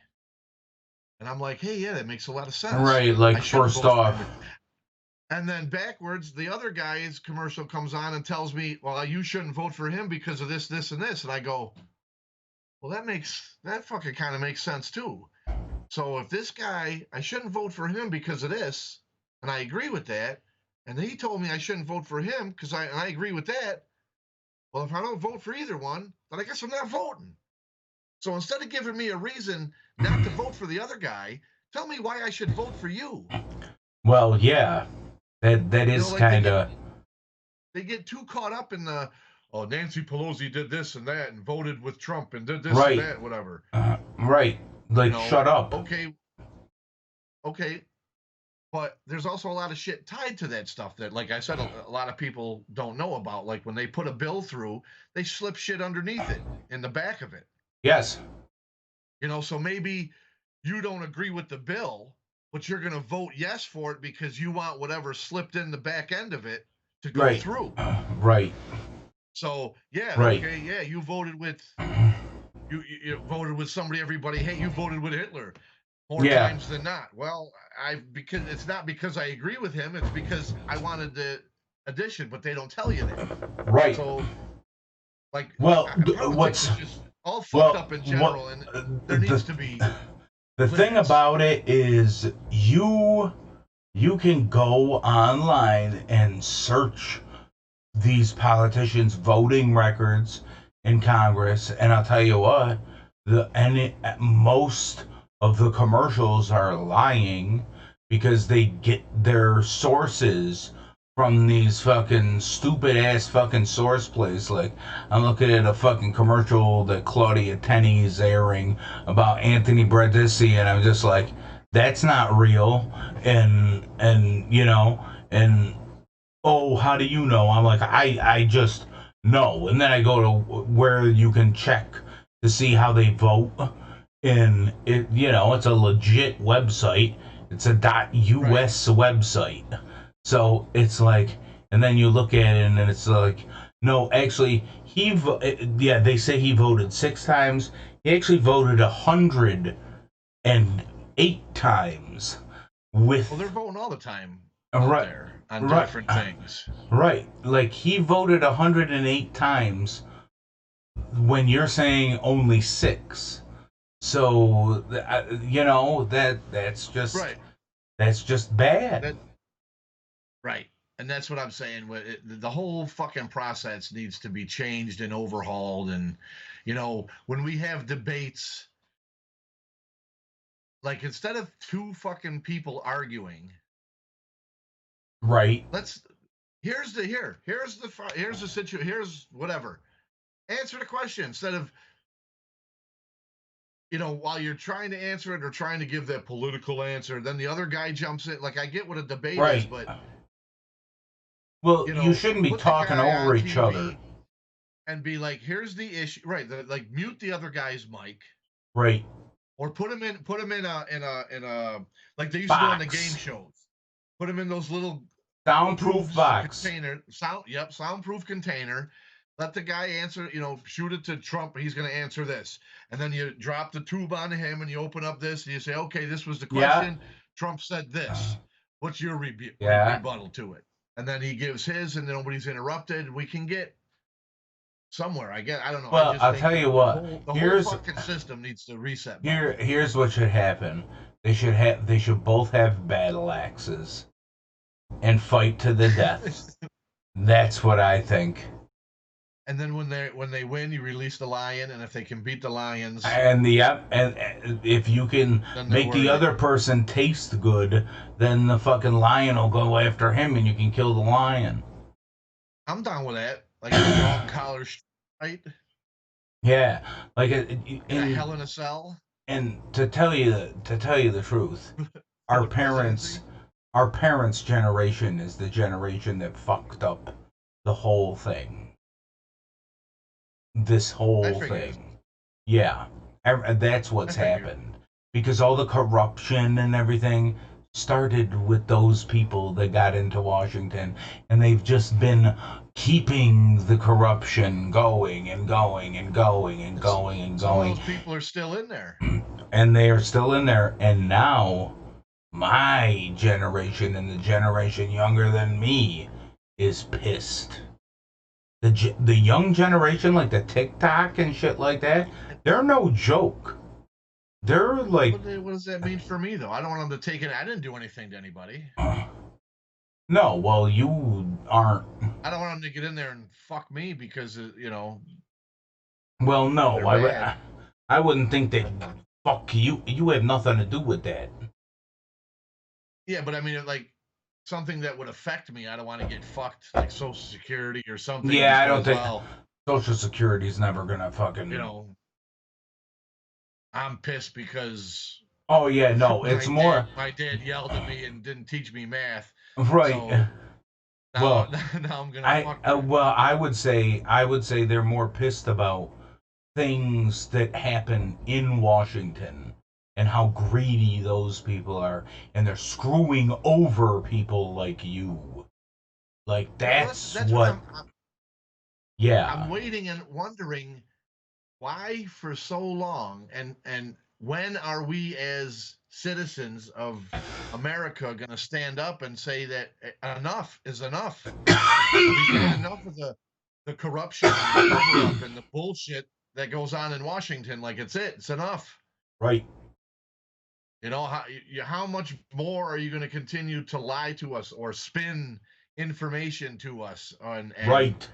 And I'm like, hey, yeah, that makes a lot of sense. Right, like first off. And then backwards, the other guy's commercial comes on and tells me, well, you shouldn't vote for him because of this, this, and this. And I go, well, that fucking kind of makes sense too. So if this guy, I shouldn't vote for him because of this, and I agree with that, and he told me I shouldn't vote for him because I agree with that. Well, if I don't vote for either one, then I guess I'm not voting. So instead of giving me a reason not to vote for the other guy, tell me why I should vote for you. Well, yeah. That is kind of... They get too caught up in the, oh, Nancy Pelosi did this and that and voted with Trump and did this and that, whatever. Right. Like, shut up. Okay. But there's also a lot of shit tied to that stuff that, like I said, a lot of people don't know about. Like when they put a bill through, they slip shit underneath it, in the back of it. Yes. So maybe you don't agree with the bill, but you're going to vote yes for it because you want whatever slipped in the back end of it to go through. Right. So, yeah, okay, yeah, you voted with you voted with somebody everybody hate. You voted with Hitler more times than not. Well, because it's not because I agree with him, it's because I wanted the addition, but they don't tell you that. Right. So, like, well, what's just all fucked up in general, and there needs to be the thing about it is you can go online and search these politicians' voting records in Congress, and I'll tell you what, most of the commercials are lying because they get their sources from these fucking stupid ass fucking source plays. Like, I'm looking at a fucking commercial that Claudia Tenney is airing about Anthony Bourdain, and I'm just like, that's not real. And oh, how do you know? I'm like, I just know. And then I go to where you can check to see how they vote. And it's a legit website. It's a .us website. So it's like, and then you look at it and it's like, no, actually, they say he voted 6 times. He actually voted 108 times. Well, they're voting all the time. Right. There on different things. Right. Like, he voted 108 times when you're saying only 6. So, that's just... Right. That's just bad. Right. And that's what I'm saying. The whole fucking process needs to be changed and overhauled. And, when we have debates, like, instead of 2 fucking people arguing... Right. Here's the situation. Here's whatever. Answer the question instead of, while you're trying to answer it or trying to give that political answer, then the other guy jumps in. Like, I get what a debate is, but. Well, you shouldn't be talking over each other. And be like, here's the issue. Right. Like, mute the other guy's mic. Right. Or put him in a like they used to do on the game shows. Put him in those little soundproof box container. Soundproof container. Let the guy answer. Shoot it to Trump. He's going to answer this, and then you drop the tube on him, and you open up this, and you say, "Okay, this was the question. Yeah. Trump said this. What's your rebuttal to it?" And then he gives his, and nobody's interrupted. We can get somewhere. I don't know. Well, I'll tell you what. The whole fucking system needs to reset. Here's what should happen. They should both have battle axes and fight to the death. That's what I think. And then when they win, you release the lion, and if they can beat the lions, and if you can make the other person taste good, then the fucking lion will go after him, and you can kill the lion. I'm down with that. Like a long collar fight. Yeah, like a Hell in a Cell. And to tell you the truth, our parents' generation is the generation that fucked up the whole thing. this whole I figured. thing. Yeah, that's what's happened. Because all the corruption and everything started with those people that got into Washington, and they've just been keeping the corruption going and going and going and going and Some going. of those people are still in there. And they are still in there, and now my generation and the generation younger than me is pissed. The young generation, like the TikTok and shit like that, they're no joke. They're like, what does that mean for me though? I don't want them to take it. I didn't do anything to anybody. No, well, you aren't. I don't want them to get in there and fuck me because Well, no, bad. I wouldn't think that. Fuck you. You have nothing to do with that. Yeah, but I mean, like something that would affect me. I don't want to get fucked, like Social Security or something. Yeah, I don't think Social Security's never gonna fucking. I'm pissed because. Oh yeah, no, it's more. My dad yelled at me and didn't teach me math. Right. So now I'm gonna. I would say they're more pissed about things that happen in Washington and how greedy those people are, and they're screwing over people like you. Like that's what. I'm waiting and wondering why for so long, and when are we as citizens of America going to stand up and say that enough is enough? We've had enough of the corruption and the cover-up and the bullshit that goes on in Washington. Like it's enough. Right. How much more are you going to continue to lie to us or spin information to us and right?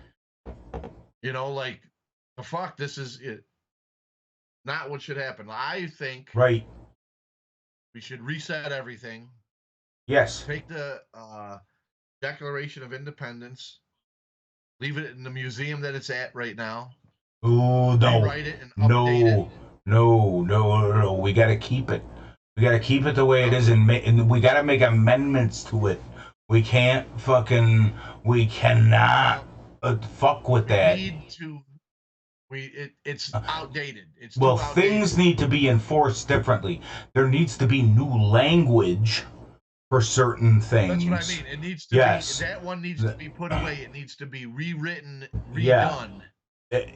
Like the fuck, this is it. Not what should happen. I think right. We should reset everything. Yes. Take the Declaration of Independence, leave it in the museum that it's at right now. Ooh, no. Rewrite it and update it. No. We got to keep it. We got to keep it the way it is, and we got to make amendments to it. We can't fucking. We cannot fuck with that. It's outdated. It's well, outdated. Things need to be enforced differently. There needs to be new language for certain things. That's what I mean. It needs to be. That one needs to be put away. It needs to be rewritten, redone.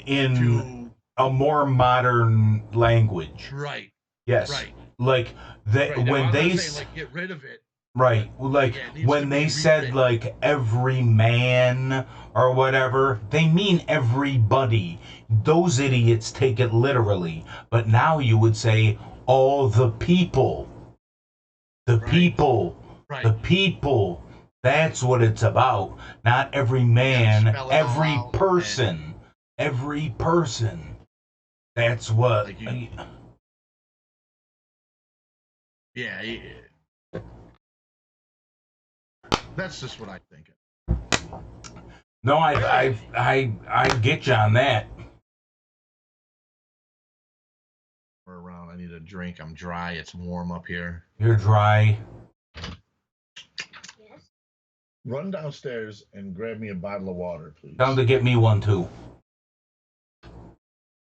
In a more modern language. Right. Yes. Right. Like when they say, like, get rid of it. Right. Like when they said like every man or whatever, they mean everybody. Those idiots take it literally. But now you would say all the people. The people. Right. The people. That's what it's about. Not every man, every person. Man. Every person. That's what. Like yeah. That's just what I think. No, I get you on that. We're around. I need a drink. I'm dry. It's warm up here. You're dry. Yes. Run downstairs and grab me a bottle of water, please. Tell him to get me one too.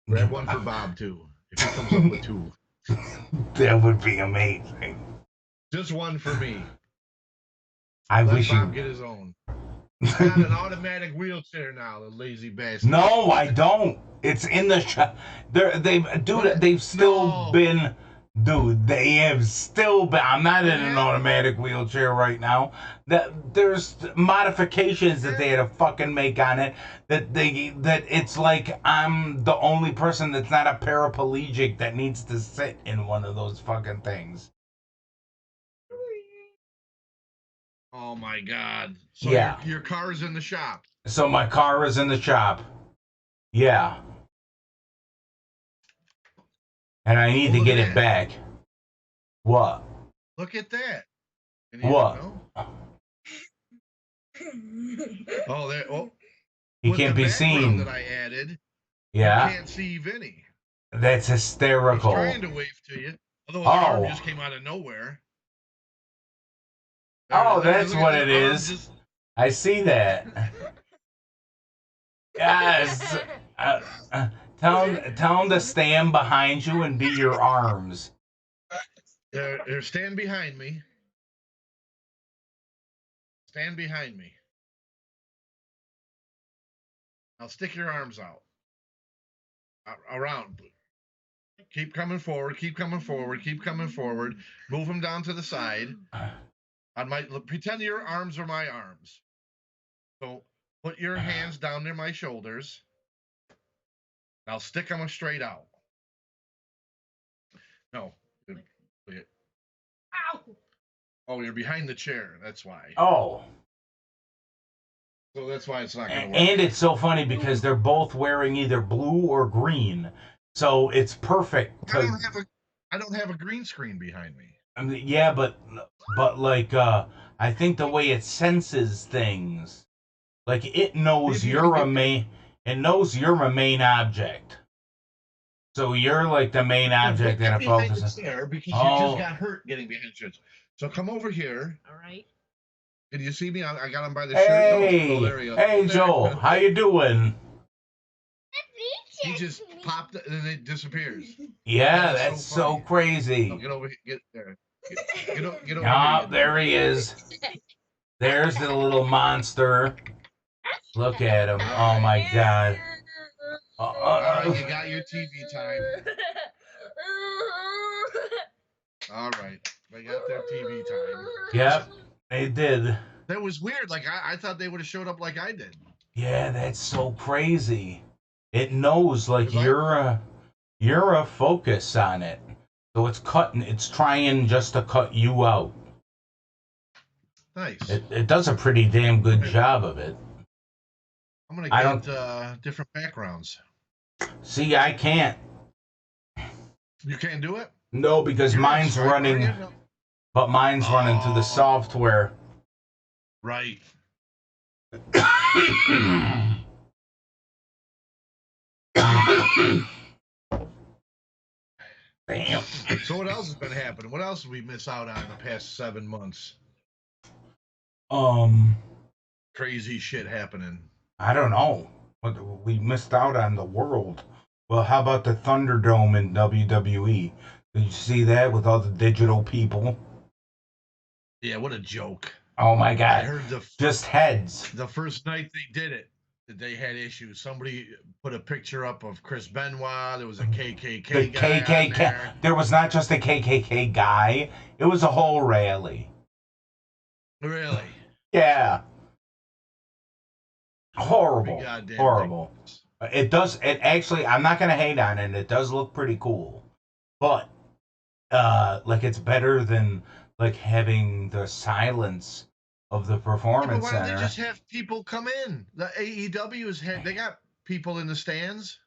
Grab one for Bob too. If he comes up with two. That would be amazing. Just one for me. Let wish Bob get his own. He's got an automatic wheelchair now, the lazy bastard. No, I don't. It's in the shop. They've still been. Dude, they have still been. I'm not in an automatic wheelchair right now. There's modifications that they had to fucking make on it. That it's like I'm the only person that's not a paraplegic that needs to sit in one of those fucking things. Oh my God. So yeah. Your car is in the shop. So my car is in the shop. Yeah. And I need to get it back. What? Look at that. What? Oh, there. Oh. He can't be seen. That I added. Yeah. You can't see Vinny. That's hysterical. He's trying to wave to you. Although his arm just came out of nowhere. That's what it is. I see that. Yes. Tell him to stand behind you and be your arms. They're stand behind me. Stand behind me. Now stick your arms out. Around. Keep coming forward. Keep coming forward. Keep coming forward. Move them down to the side. Pretend your arms are my arms. So put your hands down near my shoulders. Now stick them straight out. No. Ow! Oh, you're behind the chair. That's why. Oh. So that's why it's not going to work. And it's so funny because they're both wearing either blue or green. So it's perfect. I don't have a green screen behind me. I mean, yeah, but like I think the way it senses things, like it knows you're a main object. So you're like the main object that it focuses. There because you just got hurt getting behind the chair. So come over here. All right. Did you see me? I got him by the shirt. Oh, there he is. Hey, Joel, how you doing? He just popped and then it disappears. Yeah, that's so crazy. No, get over here. Get there. Get over here. There he is. There's the little monster. Look at him. Oh, my God. All right, you got your TV time. All right. They got their TV time. Yep, they did. That was weird. Like, I thought they would have showed up like I did. Yeah, that's so crazy. It knows, like, you're a focus on it. So it's trying just to cut you out. Nice. It does a pretty damn good job of it. I'm going to get different backgrounds. See, I can't. You can't do it? No, because mine's running. But mine's running through the software. Right. Damn. So what else has been happening? What else did we miss out on in the past 7 months? Crazy shit happening. I don't know. We missed out on the world. Well, how about the Thunderdome in WWE? Did you see that with all the digital people? Yeah, what a joke. Oh my God. I heard just heads. The first night they did it, they had issues. Somebody put a picture up of Chris Benoit. There was a KKK guy on there. There was not just a KKK guy. It was a whole rally. Really? Yeah. Horrible. Horrible. It actually, I'm not going to hate on it. It does look pretty cool. But, like, it's better than, like, having the silence of the performance why center. Don't they just have people come in? The AEW they got people in the stands.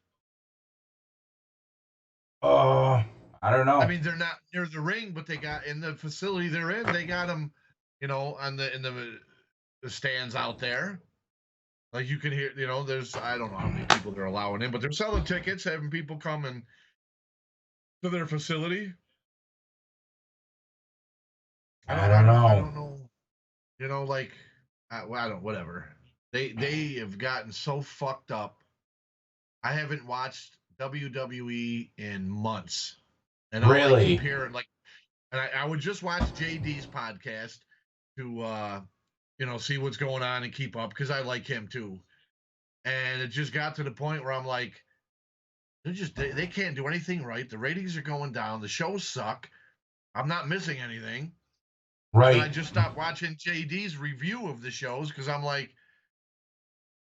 I don't know. I mean, they're not near the ring, but they got in the facility they're in. They got them, in the stands out there. Like you can hear, there's I don't know how many people they're allowing in, but they're selling tickets, having people come to their facility. I don't know. I don't know. Whatever. They have gotten so fucked up. I haven't watched WWE in months. And all I keep hearing, and I would just watch JD's podcast to, see what's going on and keep up because I like him too. And it just got to the point where I'm like, they can't do anything right. The ratings are going down. The shows suck. I'm not missing anything. Right. And I just stopped watching JD's review of the shows because I'm like,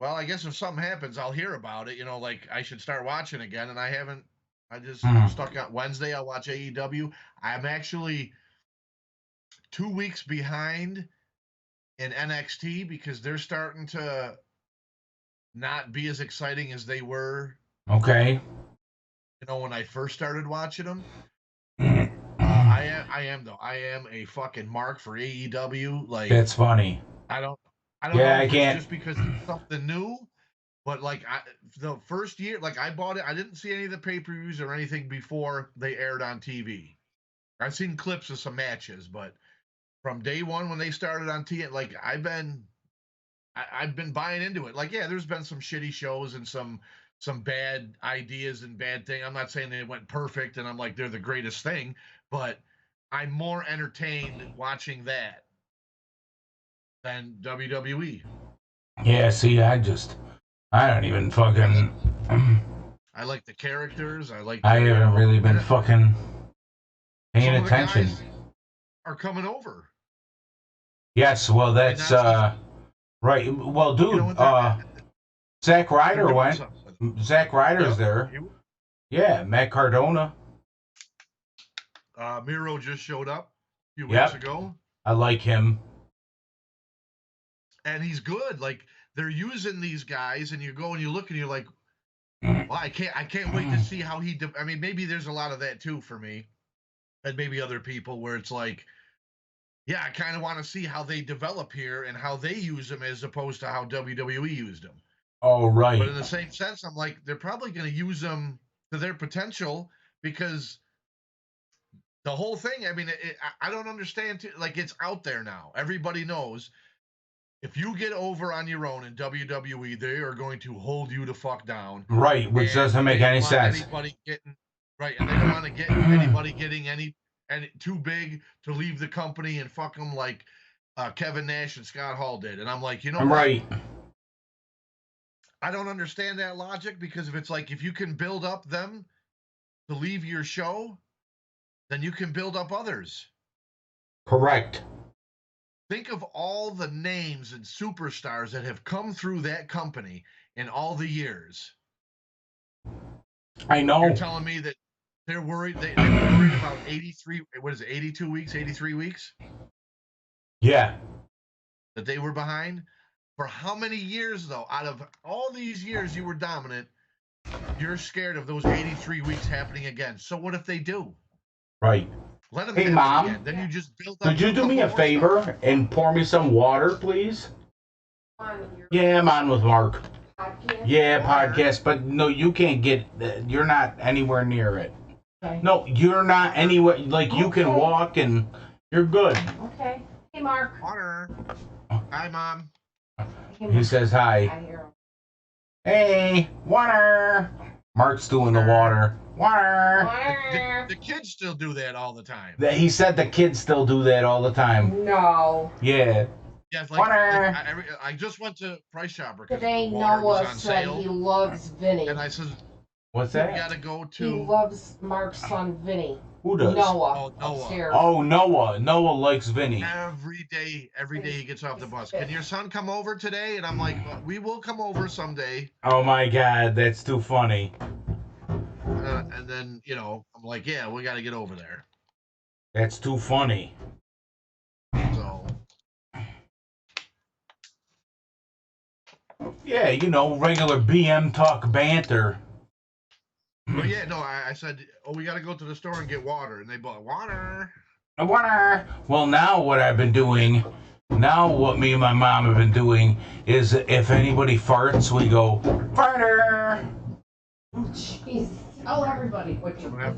well, I guess if something happens, I'll hear about it. Like I should start watching again. And I haven't. I'm stuck on Wednesday. I'll watch AEW. I'm actually 2 weeks behind in NXT because they're starting to not be as exciting as they were. Okay. When I first started watching them. I am though. I am a fucking mark for AEW. Like that's funny. I don't know if I can't just because it's something new. But the first year, I bought it. I didn't see any of the pay-per-views or anything before they aired on TV. I've seen clips of some matches, but from day one when they started on TV, I've been buying into it. There's been some shitty shows and some some bad ideas and bad thing. I'm not saying they went perfect and I'm like they're the greatest thing, but I'm more entertained watching that than WWE. Yeah, see, I don't even fucking. I like the characters. I haven't really been fucking paying attention. The guys are coming over. Yes, well, that's right. Well, dude, Zack Ryder went. Zack Ryder's there. Yeah, Matt Cardona. Miro just showed up a few weeks ago. I like him. And he's good. Like, they're using these guys, and you go and you look and you're like, well, I can't wait to see how he. I mean, maybe there's a lot of that too for me, and maybe other people where it's like, yeah, I kind of want to see how they develop here and how they use them as opposed to how WWE used them. Oh, right. But in the same sense, I'm like, they're probably going to use them to their potential because the whole thing. I mean, I don't understand. Like, it's out there now. Everybody knows. If you get over on your own in WWE, they are going to hold you the fuck down. Right, which doesn't make any sense. Right, and they don't want to get anybody getting any too big to leave the company and fuck them like Kevin Nash and Scott Hall did. And I'm like, you know what? Right. I don't understand that logic because if you can build up them to leave your show, then you can build up others. Correct. Think of all the names and superstars that have come through that company in all the years. I know. You're telling me that they're worried. They were worried about 83. What is it? 82 weeks? 83 weeks? Yeah. That they were behind. For how many years though? Out of all these years you were dominant, you're scared of those 83 weeks happening again. So what if they do? Right. Let them. Hey, Mom. Again. Then you just build up. Could you do me a favor and pour me some water, please? Yeah, I'm on with Mark. Yeah, podcast, but no, you can't get. You're not anywhere near it. Okay. No, you're not anywhere. Like you can walk and you're good. Okay. Hey, Mark. Water. Hi, Mom. He says hi. I hear him. Hey, water. Mark's doing the water. Water. The kids still do that all the time. He said the kids still do that all the time. No. Yeah. Yeah, it's water. I just went to Price Chopper. Today Noah said he loves Vinny. And I said, what's that? We gotta go to. He loves Mark's son Vinny. Who does? Noah. Oh, Noah. Upstairs. Oh, Noah. Noah likes Vinny. Every day he gets off the bus. Can your son come over today? And I'm like, well, we will come over someday. Oh my God, that's too funny. And then, I'm like, yeah, we got to get over there. That's too funny. So. Yeah, regular BM talk banter. Well, yeah, no, I said, we got to go to the store and get water. And they bought water. Water. Well, now what I've been doing, what me and my mom have been doing is if anybody farts, we go, farter. Jeez. Tell everybody what you're I'm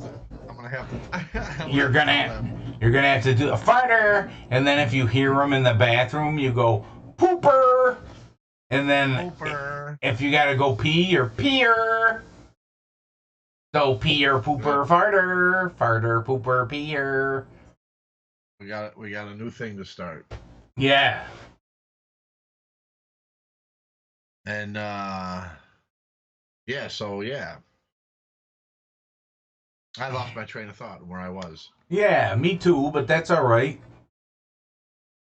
gonna have to. You're gonna have to do a farter, and then if you hear them in the bathroom, you go pooper, and then if you gotta go pee or peer, so peer pooper farter, farter pooper peer. We got a new thing to start. Yeah. And yeah. I lost my train of thought where I was. Yeah, me too, but that's all right.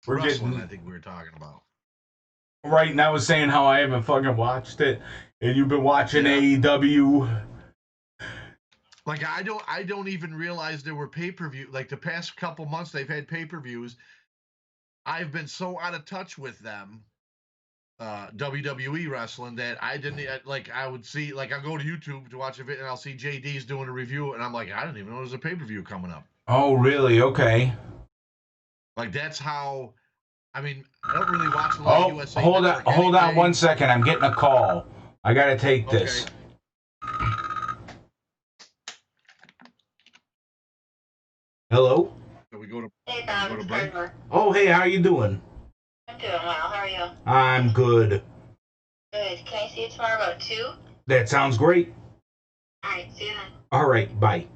Wrestling, I think we were talking about. Right, and I was saying how I haven't fucking watched it, and you've been watching AEW. Like I don't even realize there were pay-per-view. Like the past couple months, they've had pay-per-views. I've been so out of touch with them. WWE wrestling that I didn't I would see I'll go to YouTube to watch a video and I'll see JD's doing a review and I'm like, I didn't even know there's a pay-per-view coming up. Oh really? Okay. Like that's how I don't really watch a lot of USA. Hold on 1 second. I'm getting a call. I gotta take this. Hello? So we go to break. Oh hey, how you doing? I'm doing well. How are you? I'm good. Good. Can I see you tomorrow about 2? That sounds great. All right, see you then. All right, bye.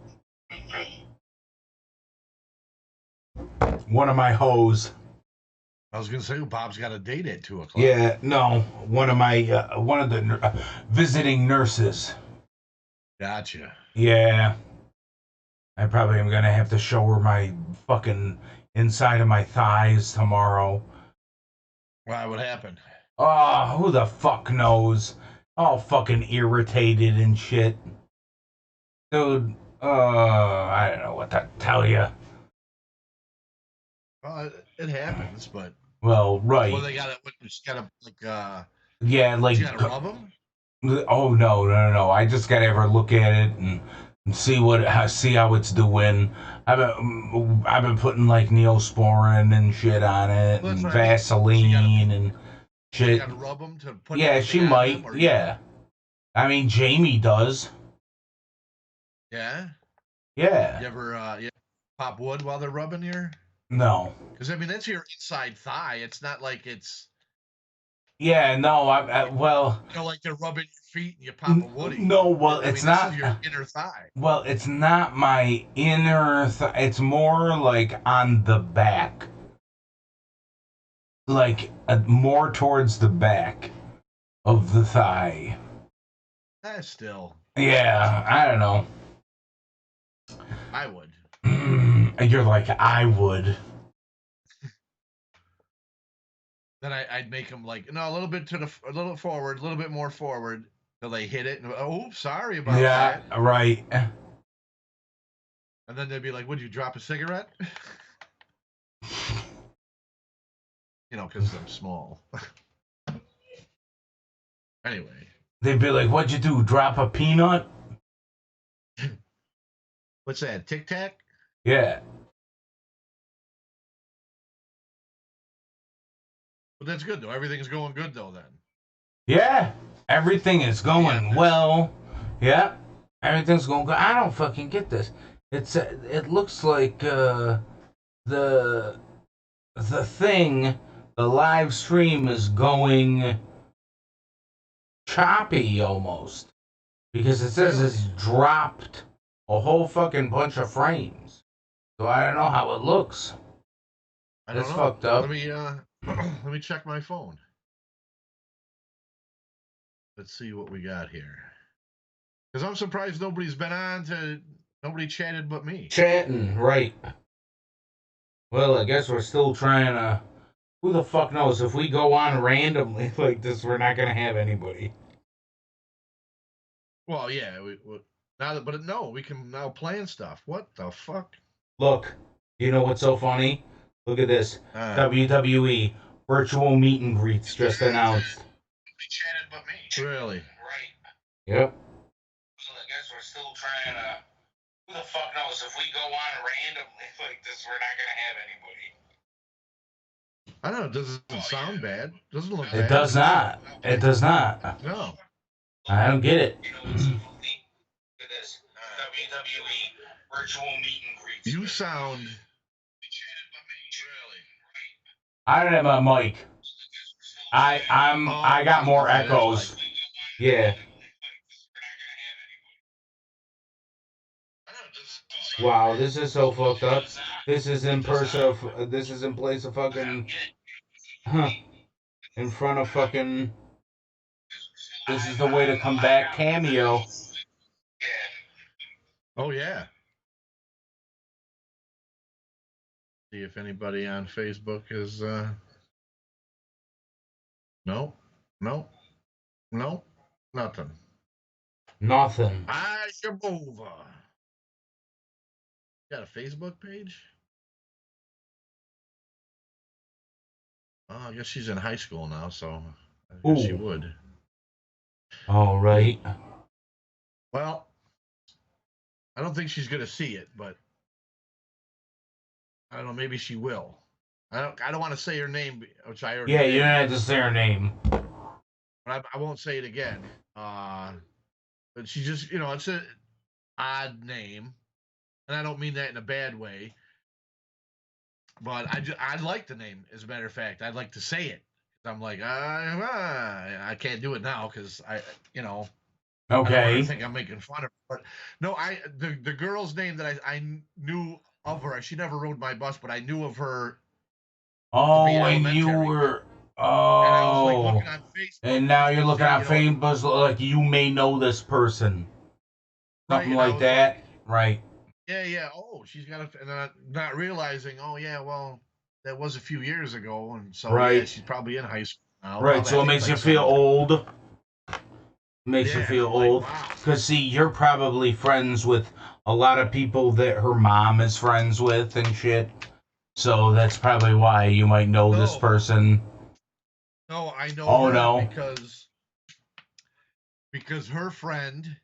Bye. One of my hoes. I was gonna say, Bob's got a date at 2:00. Yeah, no, one of the visiting nurses. Gotcha. Yeah, I probably am gonna have to show her my fucking inside of my thighs tomorrow. Why? What happened? Oh, who the fuck knows? All fucking irritated and shit. Dude, I don't know what to tell you. Well, it happens, but Well, right. well, they just gotta Yeah, like. you gotta rub them. Oh no! I just gotta ever look at it and see how it's doing. I've been putting like Neosporin and shit on it, Well, and that's what I mean. Vaseline and You shit. gotta rub them to put. Yeah, she everything on might. them, or Yeah, I mean Jamie does. Yeah. Yeah. You ever pop wood while they're rubbing your? No. Because I mean that's your inside thigh. It's not like it's. Yeah. No. Well. You know, like they're rubbing your feet and you pop a woody. No. Well, I it's mean, not. This is your inner thigh. Well, it's not my inner. It's more like on the back. Like more towards the back of the thigh. Still. Yeah, I don't know. I would. You're like, I would. Then I'd make them like a little bit a little forward, a little bit more forward till they hit it. And, oh, sorry about that. Yeah, right. And then they'd be like, "Would you drop a cigarette?" Because I'm small. Anyway. They'd be like, "What'd you do? Drop a peanut?" What's that? Tic Tac? Yeah. But that's good though. Everything's going good though. Then. Yeah. Everything is going well. Yeah. Everything's going good. I don't fucking get this. It looks like the thing, the live stream is going choppy almost, because it says it's dropped a whole fucking bunch of frames. So I don't know how it looks. It's fucked up. Let me let me check my phone. Let's see what we got here. Because I'm surprised nobody chatted but me. Chatting, right. Well, I guess we're still trying to. Who the fuck knows? If we go on randomly like this, we're not gonna have anybody. Well, yeah. We can now plan stuff. What the fuck? Look, you know what's so funny? Look at this. WWE virtual meet and greets just announced. Nobody chatted but me. Really? Right. Yep. Well, I guess we're still trying to. Who the fuck knows? If we go on randomly like this, we're not gonna have anybody. I don't know. It doesn't sound bad. Doesn't look bad. It does not. It does not. No. I don't get it. Look at this. WWE virtual meet and greets. You sound. I don't have my mic. I got more echoes. Yeah. Wow, this is so fucked up. This is in person. This is in place of fucking. In front of fucking. This is the way to come back Cameo. Oh yeah. See if anybody on Facebook is. No, nothing. Nothing. Shabova. Got a Facebook page? Oh, I guess she's in high school now, so I guess she would. All right. Well, I don't think she's gonna see it, but I don't know. Maybe she will. I don't want to say her name, which I already. Yeah, you don't have to say her name. But I won't say it again. But she just, it's an odd name, and I don't mean that in a bad way. But I like the name. As a matter of fact, I'd like to say it. I'm like, I can't do it now because I don't want her Okay. to think I'm making fun of her, but no, the girl's name that I knew of her. She never rode my bus, but I knew of her. Oh, be and you elementary. were. And I was like Oh. looking on Facebook. And now just you're to looking see, on you know, Facebook like you may know this person. right? Something And I like was that. like, right. yeah. Oh, she's got a, and then not realizing, oh yeah, well, that was a few years ago, and so yeah, Right. she's probably in high school now. Right. Probably, I So it think makes like you feel 17. old. Makes you Yeah, and feel I'm like, old. wow. Because, see, you're probably friends with a lot of people that her mom is friends with and shit. So that's probably why you might know this No, person. no, I know Oh, her no. because her friend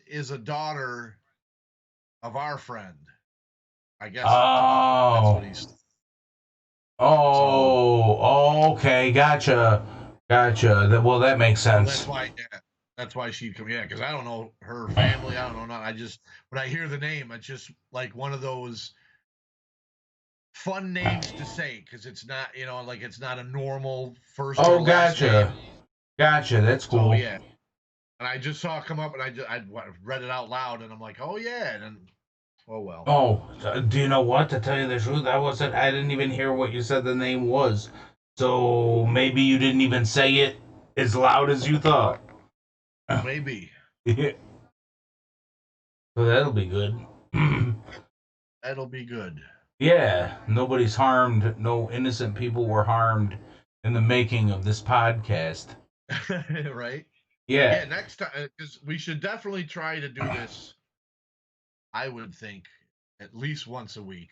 is a daughter of our friend. I guess that's what he's. Oh, okay. Gotcha. Well, that makes So sense. that's why she come. Yeah, because I don't know her family. I don't know nothing. I just when I hear the name, it's just like one of those fun names to say because it's not, like it's not a normal first or Oh, last gotcha. name. Gotcha. That's So cool. yeah, and I just saw it come up, and I read it out loud, and I'm like, oh yeah, and then, oh well. Oh, do you know what? To tell you the truth, I didn't even hear what you said the name was. So maybe you didn't even say it as loud as you thought. Maybe Yeah. So that'll be good. that'll be good. Yeah, nobody's harmed. No innocent people were harmed in the making of this podcast. Right? Yeah. Yeah, next time, because we should definitely try to do this. I would think at least once a week,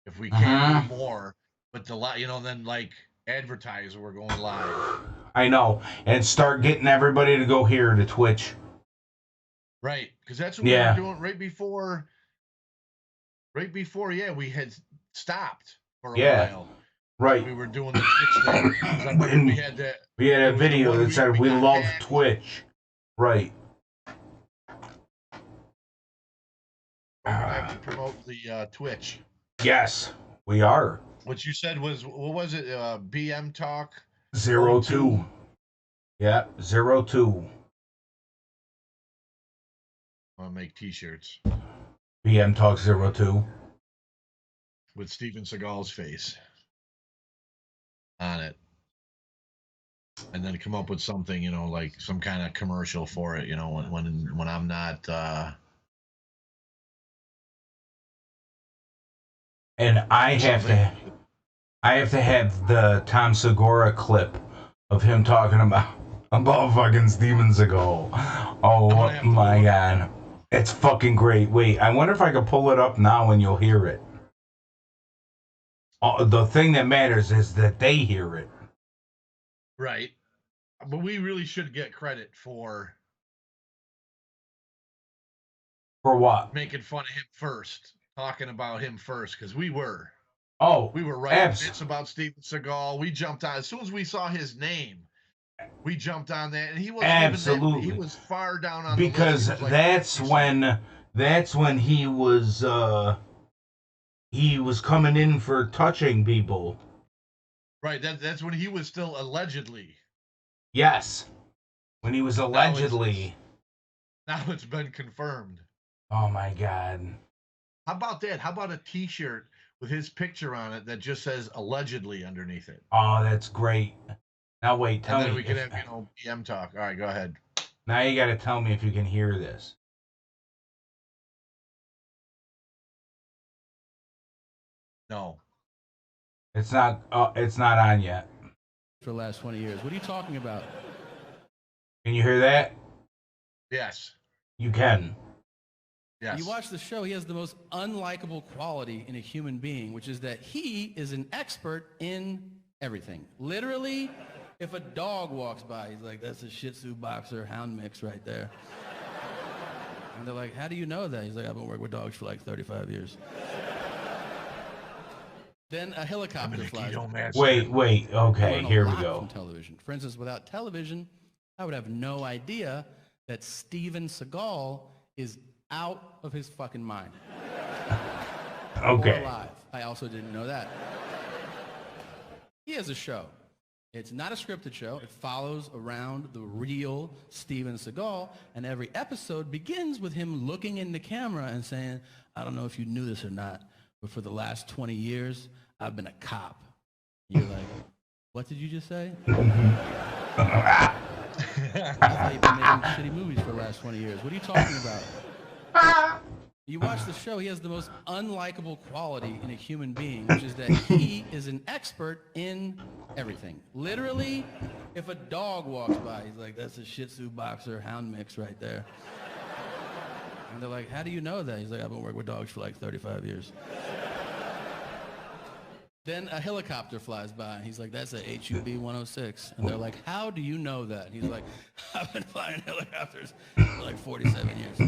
if we can't do more. But then like advertise we're going live. I know. And start getting everybody to go here to Twitch. Right, because that's what we were doing right before. Right before, yeah, we had stopped for a while. Right. We were doing the Twitch thing. I remember we had that. We had a video that said we love hacked. Twitch. Right. We're gonna have to promote the Twitch. Yes, we are. What you said was, what was it? BM Talk 02. Yeah, 02. I'll make T-shirts BM Talk 02. with Steven Seagal's face on it, and then come up with something, like some kind of commercial for it. When I'm not. And I have to have the Tom Segura clip of him talking about fucking Steven Seagal. Oh my god. It's fucking great. Wait, I wonder if I can pull it up now and you'll hear it. The thing that matters is that they hear it. Right. But we really should get credit for what? Making fun of him first, talking about him first, because we were. Oh, we were writing bits about Steven Seagal. We jumped on as soon as we saw his name. We jumped on that, and he wasn't absolutely. He was far down on because the list. That's when he was coming in for touching people. Right. That's when he was still allegedly. Yes, when he was allegedly. Now it's been confirmed. Oh my god. How about that? How about a T-shirt with his picture on it that just says allegedly underneath it? Oh, that's great. Now wait, tell me. And then we can have PM talk. All right, go ahead. Now you got to tell me if you can hear this. No. It's not on yet. For the last 20 years. What are you talking about? Can you hear that? Yes. You can. Yes. You watch the show, he has the most unlikable quality in a human being, which is that he is an expert in everything. Literally, if a dog walks by, he's like, that's a Shih Tzu boxer hound mix right there. And they're like, how do you know that? He's like, I've been working with dogs for like 35 years. Then a helicopter flies. Wait. Okay, here we go. From television. For instance, without television, I would have no idea that Steven Seagal is out of his fucking mind. Okay. Or alive. I also didn't know that. He has a show. It's not a scripted show. It follows around the real Steven Seagal, and every episode begins with him looking in the camera and saying, I don't know if you knew this or not, but for the last 20 years, I've been a cop. And you're like, what did you just say? I thought you've been making shitty movies for the last 20 years. What are you talking about? You watch the show, he has the most unlikable quality in a human being, which is that he is an expert in everything. Literally, if a dog walks by, he's like, that's a Shih Tzu boxer hound mix right there. And they're like, how do you know that? He's like, I've been working with dogs for like 35 years. Then a helicopter flies by, and he's like, that's a HUB 106. And they're like, how do you know that? And he's like, I've been flying helicopters for like 47 years.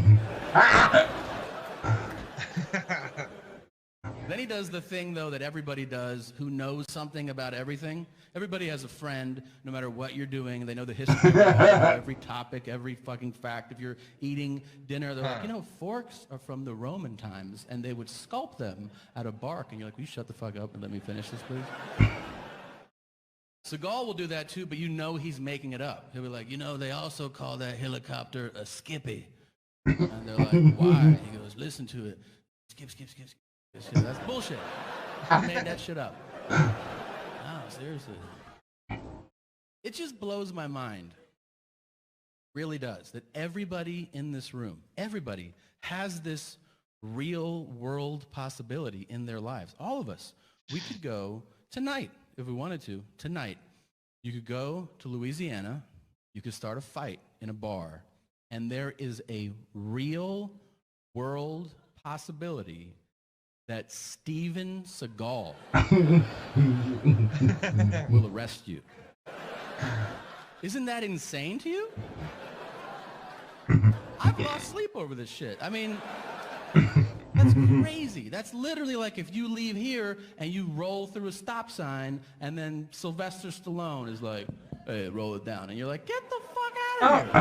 Then he does the thing, though, that everybody does who knows something about everything. Everybody has a friend, no matter what you're doing. They know the history of every topic, every fucking fact. If you're eating dinner, they're like, you know, forks are from the Roman times, and they would sculpt them out of bark. And you're like, will you shut the fuck up and let me finish this, please? Seagal will do that, too, but you know he's making it up. He'll be like, you know, they also call that helicopter a skippy. And they're like, why? He goes, listen to it. Skip, skip, skip, skip. That's bullshit. I made that shit up. No, seriously. It just blows my mind. Really does. That everybody in this room, everybody has this real world possibility in their lives. All of us. We could go tonight, if we wanted to, tonight. You could go to Louisiana. You could start a fight in a bar. And there is a real world possibility that Steven Seagal will arrest you. Isn't that insane to you? I've lost sleep over this shit. I mean, that's crazy. That's literally like if you leave here and you roll through a stop sign and then Sylvester Stallone is like, hey, roll it down. And you're like, get the fuck out of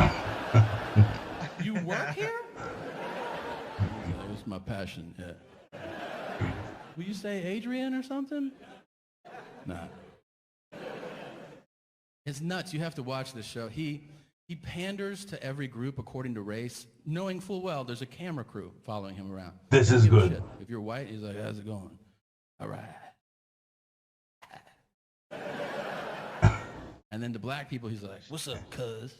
here. You work here? It's my passion, yeah. Will you say Adrian or something? Nah. It's nuts. You have to watch this show. He panders to every group according to race, knowing full well there's a camera crew following him around. This is good. If you're white, he's like, how's it going? All right. And then to black people, he's like, what's up, cuz?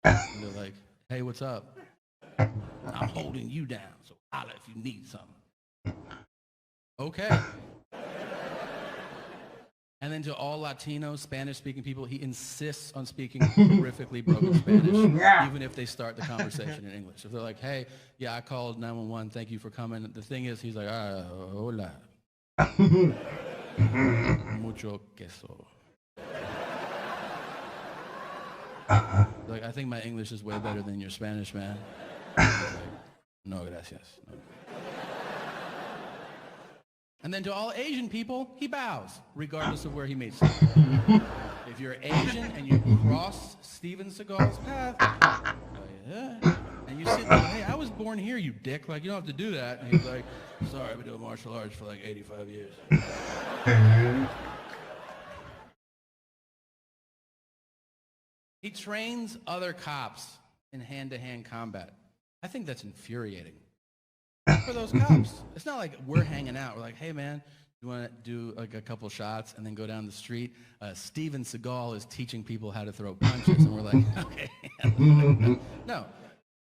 And they're like, hey, what's up? I'm holding you down, so holla if you need something. Okay. And then to all Latino, Spanish-speaking people, he insists on speaking horrifically broken Spanish, even if they start the conversation in English. If they're like, hey, yeah, I called 911, thank you for coming. The thing is, he's like, hola. Mucho queso. Like, I think my English is way better than your Spanish, man. Like, no, gracias. No. And then to all Asian people, he bows, regardless of where he meets them. If you're Asian and you cross Steven Seagal's path, yeah, and you sit there, hey, I was born here, you dick. Like, you don't have to do that. And he's like, sorry, I've been doing martial arts for like 85 years. He trains other cops in hand-to-hand combat. I think that's infuriating. For those cops. It's not like we're hanging out. We're like, hey, man, you want to do like a couple shots and then go down the street? Steven Seagal is teaching people how to throw punches. And we're like, okay. No.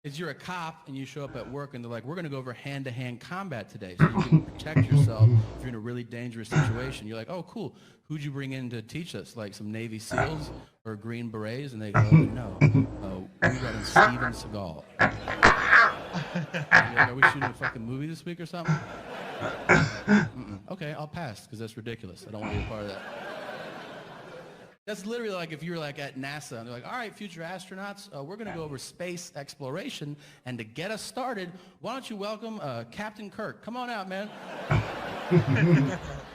It's you're a cop and you show up at work and they're like, we're going to go over hand-to-hand combat today so you can protect yourself if you're in a really dangerous situation. You're like, oh, cool. Who'd you bring in to teach us? Like some Navy SEALs or Green Berets? And they go, no. We brought in Steven Seagal. Like, are we shooting a fucking movie this week or something? Okay, I'll pass because that's ridiculous. I don't want to be a part of that. That's literally like if you're like at NASA and they're like, all right, future astronauts, we're going to go over space exploration. And to get us started, why don't you welcome Captain Kirk? Come on out, man.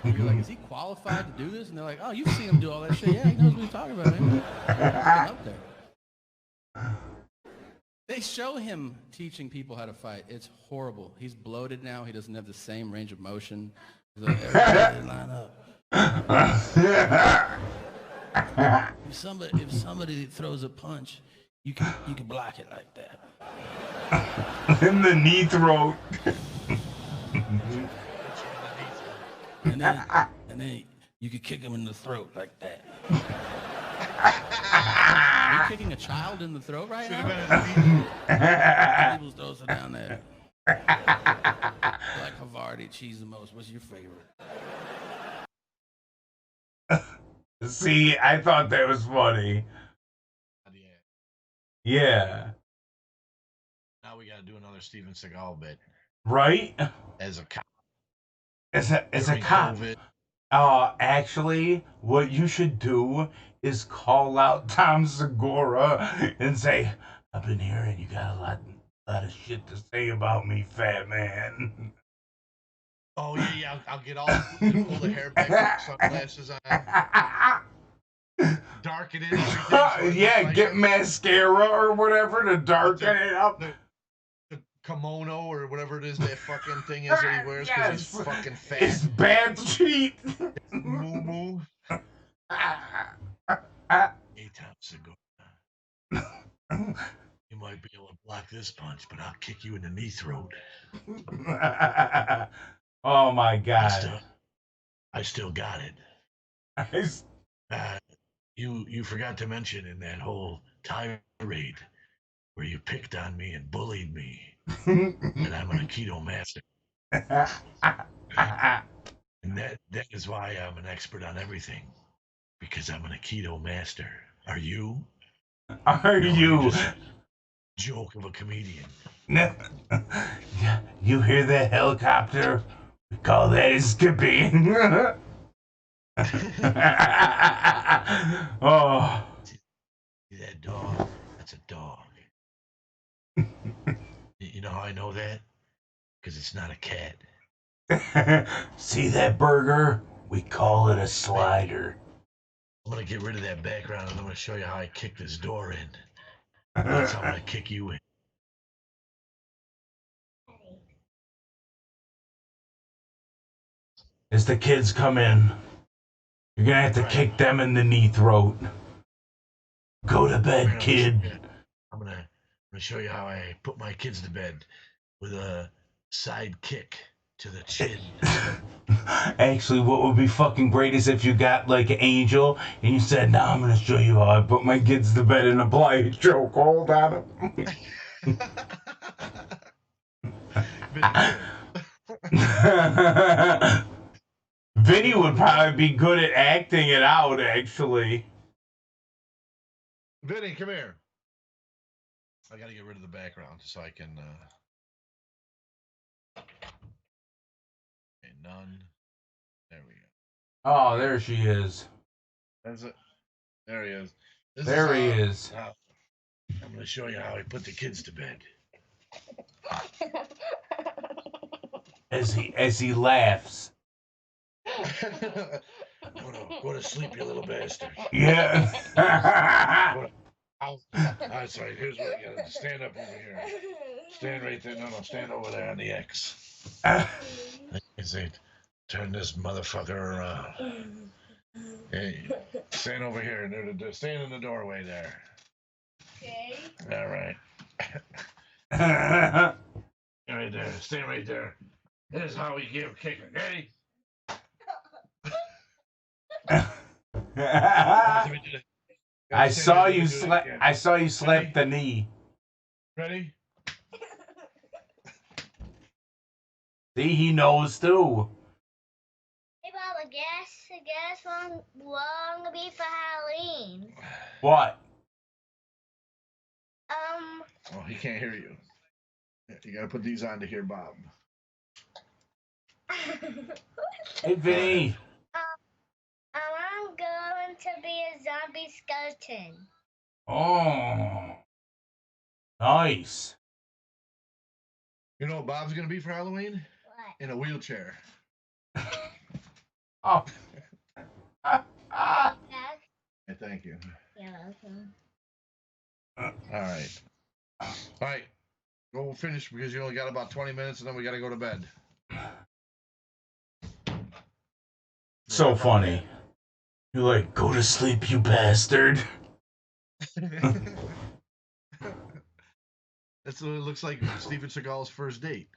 You're like, is he qualified to do this? And they're like, oh, you've seen him do all that shit. Yeah, he knows what he's talking about, man. Get up there. They show him teaching people how to fight. It's horrible. He's bloated now. He doesn't have the same range of motion. He's like, everybody line up. If somebody throws a punch, you can block it like that. In the knee throat. And then you could kick him in the throat like that. Are you kicking a child in the throat right now? People's throats are down there. Like Havarti cheese the most. What's your favorite? See, I thought that was funny. Yeah. Now we gotta do another Steven Seagal bit. Right? As a cop. As a cop. COVID. Actually, what you should do is call out Tom Segura and say, I've been hearing you got a lot of shit to say about me, fat man. Oh, yeah, I'll get all pull the hair back, put sunglasses on, darken it. So yeah, like get mascara or whatever to darken it up. The kimono or whatever it is, that fucking thing is that he wears because he's fucking fat. It's bad cheat. Moo. Hey, Tom Segura. You might be able to block this punch, but I'll kick you in the knee throat. Oh my God. I still got it. You forgot to mention in that whole tirade where you picked on me and bullied me that I'm an Aikido master. And that is why I'm an expert on everything. Because I'm an Aikido master. Are you? Are you? Just a joke of a comedian. No. You hear that helicopter? We call that escaping. Oh. See that dog? That's a dog. You know how I know that? Because it's not a cat. See that burger? We call it a slider. I'm going to get rid of that background and I'm going to show you how I kick this door in. That's how I'm going to kick you in. As the kids come in, you're going to have to kick them in the knee throat. Go to bed, kid. I'm going to show you how I put my kids to bed with a side kick to the chin. Actually, what would be fucking great is if you got like an Angel and you said, "Now I'm gonna show you how I put my kids to bed in a blind chokehold on them." Vinny would probably be good at acting it out, actually. Vinny, come here. I gotta get rid of the background so I can. Okay, none. There we go. Oh, there she is. That's it. There he is. There he is. I'm gonna show you how I put the kids to bed. As he laughs. Go to sleep, you little bastard. Yeah. That's right. Here's what you gotta stand up over here. Stand right there. No, stand over there on the X. Turn this motherfucker around. Hey, stand over here. Stand in the doorway there. Okay. All right. Right there. Stand right there. This is how we give kicking. Ready? I saw you slap the knee. Ready? See, he knows too. Hey, Bob, I guess one to be for Halloween. What? Oh, he can't hear you. You gotta put these on to hear Bob. Hey, Vinny. I'm going to be a zombie skeleton. Oh, nice. You know what Bob's gonna be for Halloween? What? In a wheelchair. Oh. Hey, thank you. You're welcome. All right. Go finish because you only got about 20 minutes and then we gotta go to bed. So funny. You're like, go to sleep, you bastard. That's what it looks like. Steven Seagal's first date.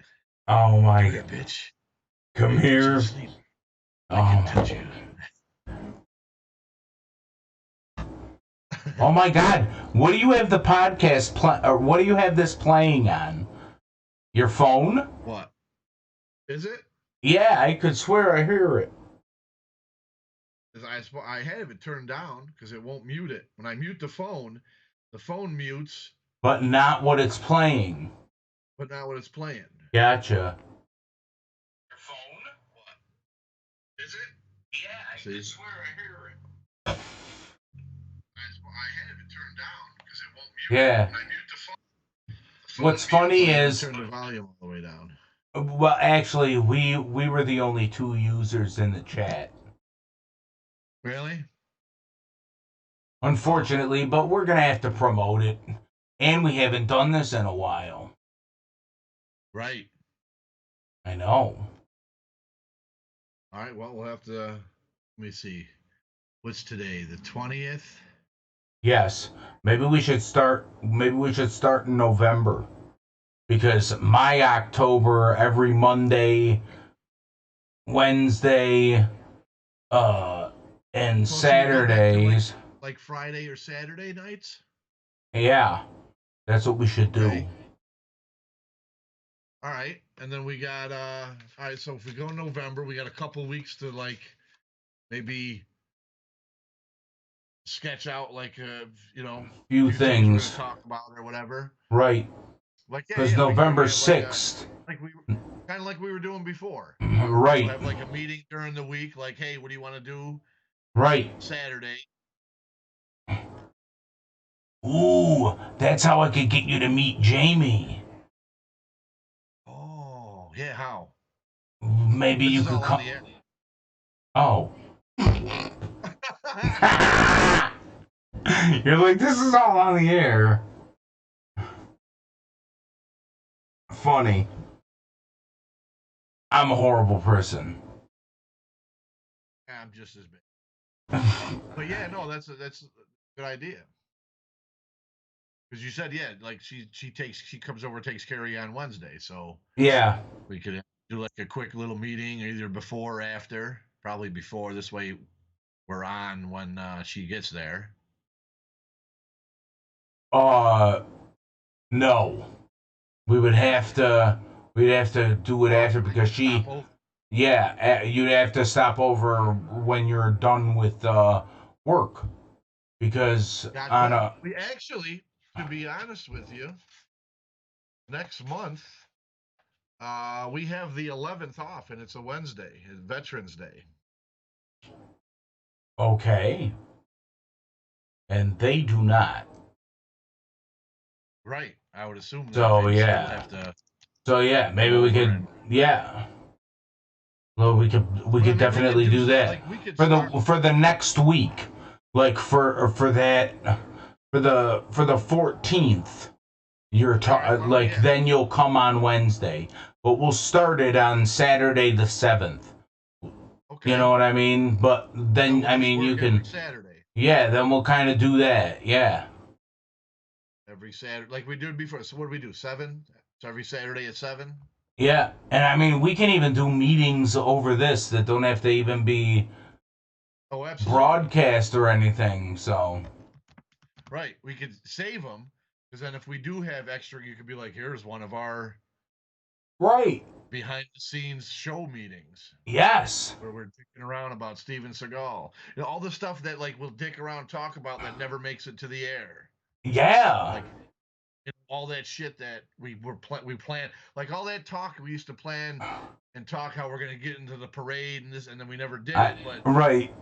Oh my Come here, god. bitch. Come Put you to here. sleep. Oh, I can touch you. oh my god. What do you have the podcast or what do you have this playing on? Your phone? What? Is it? Yeah, I could swear I hear it. I have it turned down because it won't mute it. When I mute the phone mutes, But not what it's playing. but not what it's playing. Gotcha. Your phone? What? Is it? Yeah, I can swear I hear it. I have it turned down because it won't mute. Yeah. When I mute the phone What's funny is, turn the volume all the way down. well, actually, we were the only 2 users in the chat. Really? Unfortunately, but we're gonna have to promote it, and we haven't done this in a while. Right. I know. All right. Well, we'll have to. Let me see. What's today? The 20th. Yes, maybe we should start. Maybe we should start in November, because my October every Monday, Wednesday, and So you go back to, Saturdays. like Friday or Saturday nights. Yeah, that's what we should do. Okay. All right, and then we got all right. So if we go November, we got a couple weeks to like maybe sketch out like Few we're things. gonna talk about or whatever. Right. Like Because we November could have, 6th. like we kind of like we were doing before. Right. We'll have like a meeting during the week. Like, hey, what do you want to do? Right. Saturday. Ooh, that's how I could get you to meet Jamie. Oh yeah, how? Maybe This you is could all come. on the air. Oh. You're like, this is all on the air. Funny. I'm a horrible person. I'm just as bad. But yeah, no, that's a good idea. Because you said, yeah, like she comes over and takes care of you on Wednesday, so Yeah. we could do like a quick little meeting either before or after. Probably before, this way we're on when she gets there. No. We'd have to do it after because she. Yeah, you'd have to stop over when you're done with work, because on a. We actually, to be honest with you, next month we have the 11th off, and it's a Wednesday, it's Veterans Day. Okay. And they do not. Right, I would assume that. So they yeah. have to So yeah, maybe we could. Yeah. Well, we could definitely do that like we could for the next week, like for the 14th. You're then you'll come on Wednesday, but we'll start it on Saturday the 7th. Okay. You know what I mean? But then we'll you can. Saturday. Yeah, then we'll kind of do that. Yeah. Every Saturday, like we did before. So what do we do? 7? So every Saturday at 7. Yeah, and we can even do meetings over this that don't have to even be broadcast or anything. So. Right, we could save them, because then if we do have extra, you could be like, here's one of our behind the scenes show meetings. Yes. Where we're dicking around about Steven Seagal. All the stuff that like we'll dick around talk about that never makes it to the air. Yeah. Like all that shit that we plan, like all that talk we used to plan and talk how we're gonna get into the parade and this, and then we never did it. But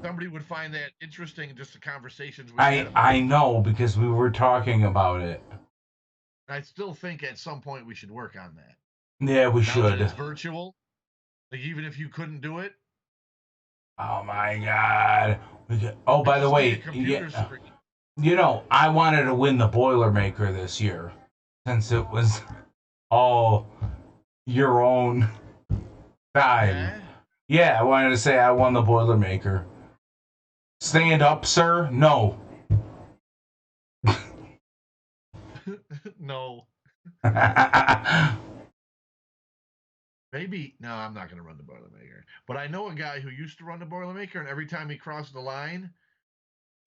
somebody would find that interesting, just the conversations we had about I know, because we were talking about it. I still think at some point we should work on that. Yeah, we now should. That it's virtual, like even if you couldn't do it. Oh my God. By the way, I wanted to win the Boilermaker this year, since it was all your own time. Yeah, I wanted to say I won the Boilermaker. Stand up, sir? No. No. Maybe. No, I'm not going to run the Boilermaker. But I know a guy who used to run the Boilermaker, and every time he crossed the line,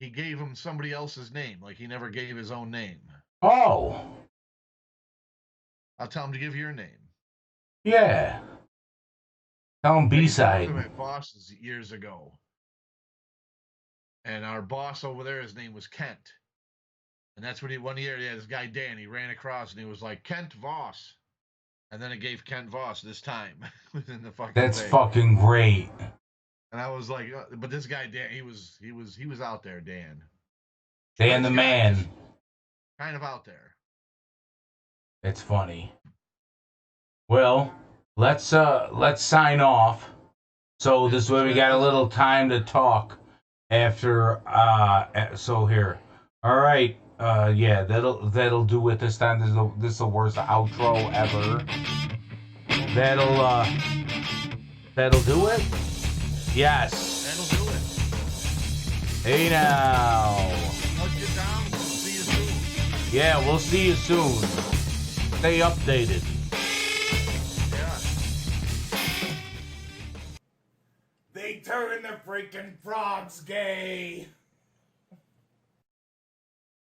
he gave him somebody else's name. Like, he never gave his own name. Oh. I'll tell him to give your name. Yeah. Tell him B-side. I met bosses years ago. And our boss over there, his name was Kent. And that's when one year, this guy Dan, he ran across and he was like, Kent Voss. And then it gave Kent Voss this time within the fucking That's day. fucking great. And I was like, but this guy Dan, he was out there, Dan. Dan the man. Kind of out there. It's funny. Well, let's sign off. So this way we got a little time to talk after so here. All right. Yeah, that'll do it this time. This is the worst outro ever. That'll do it? Yes. That'll do it. Hey now. Let's get down. We'll see you soon. Yeah, we'll see you soon. Stay updated. Yeah. They turn the freaking frogs gay.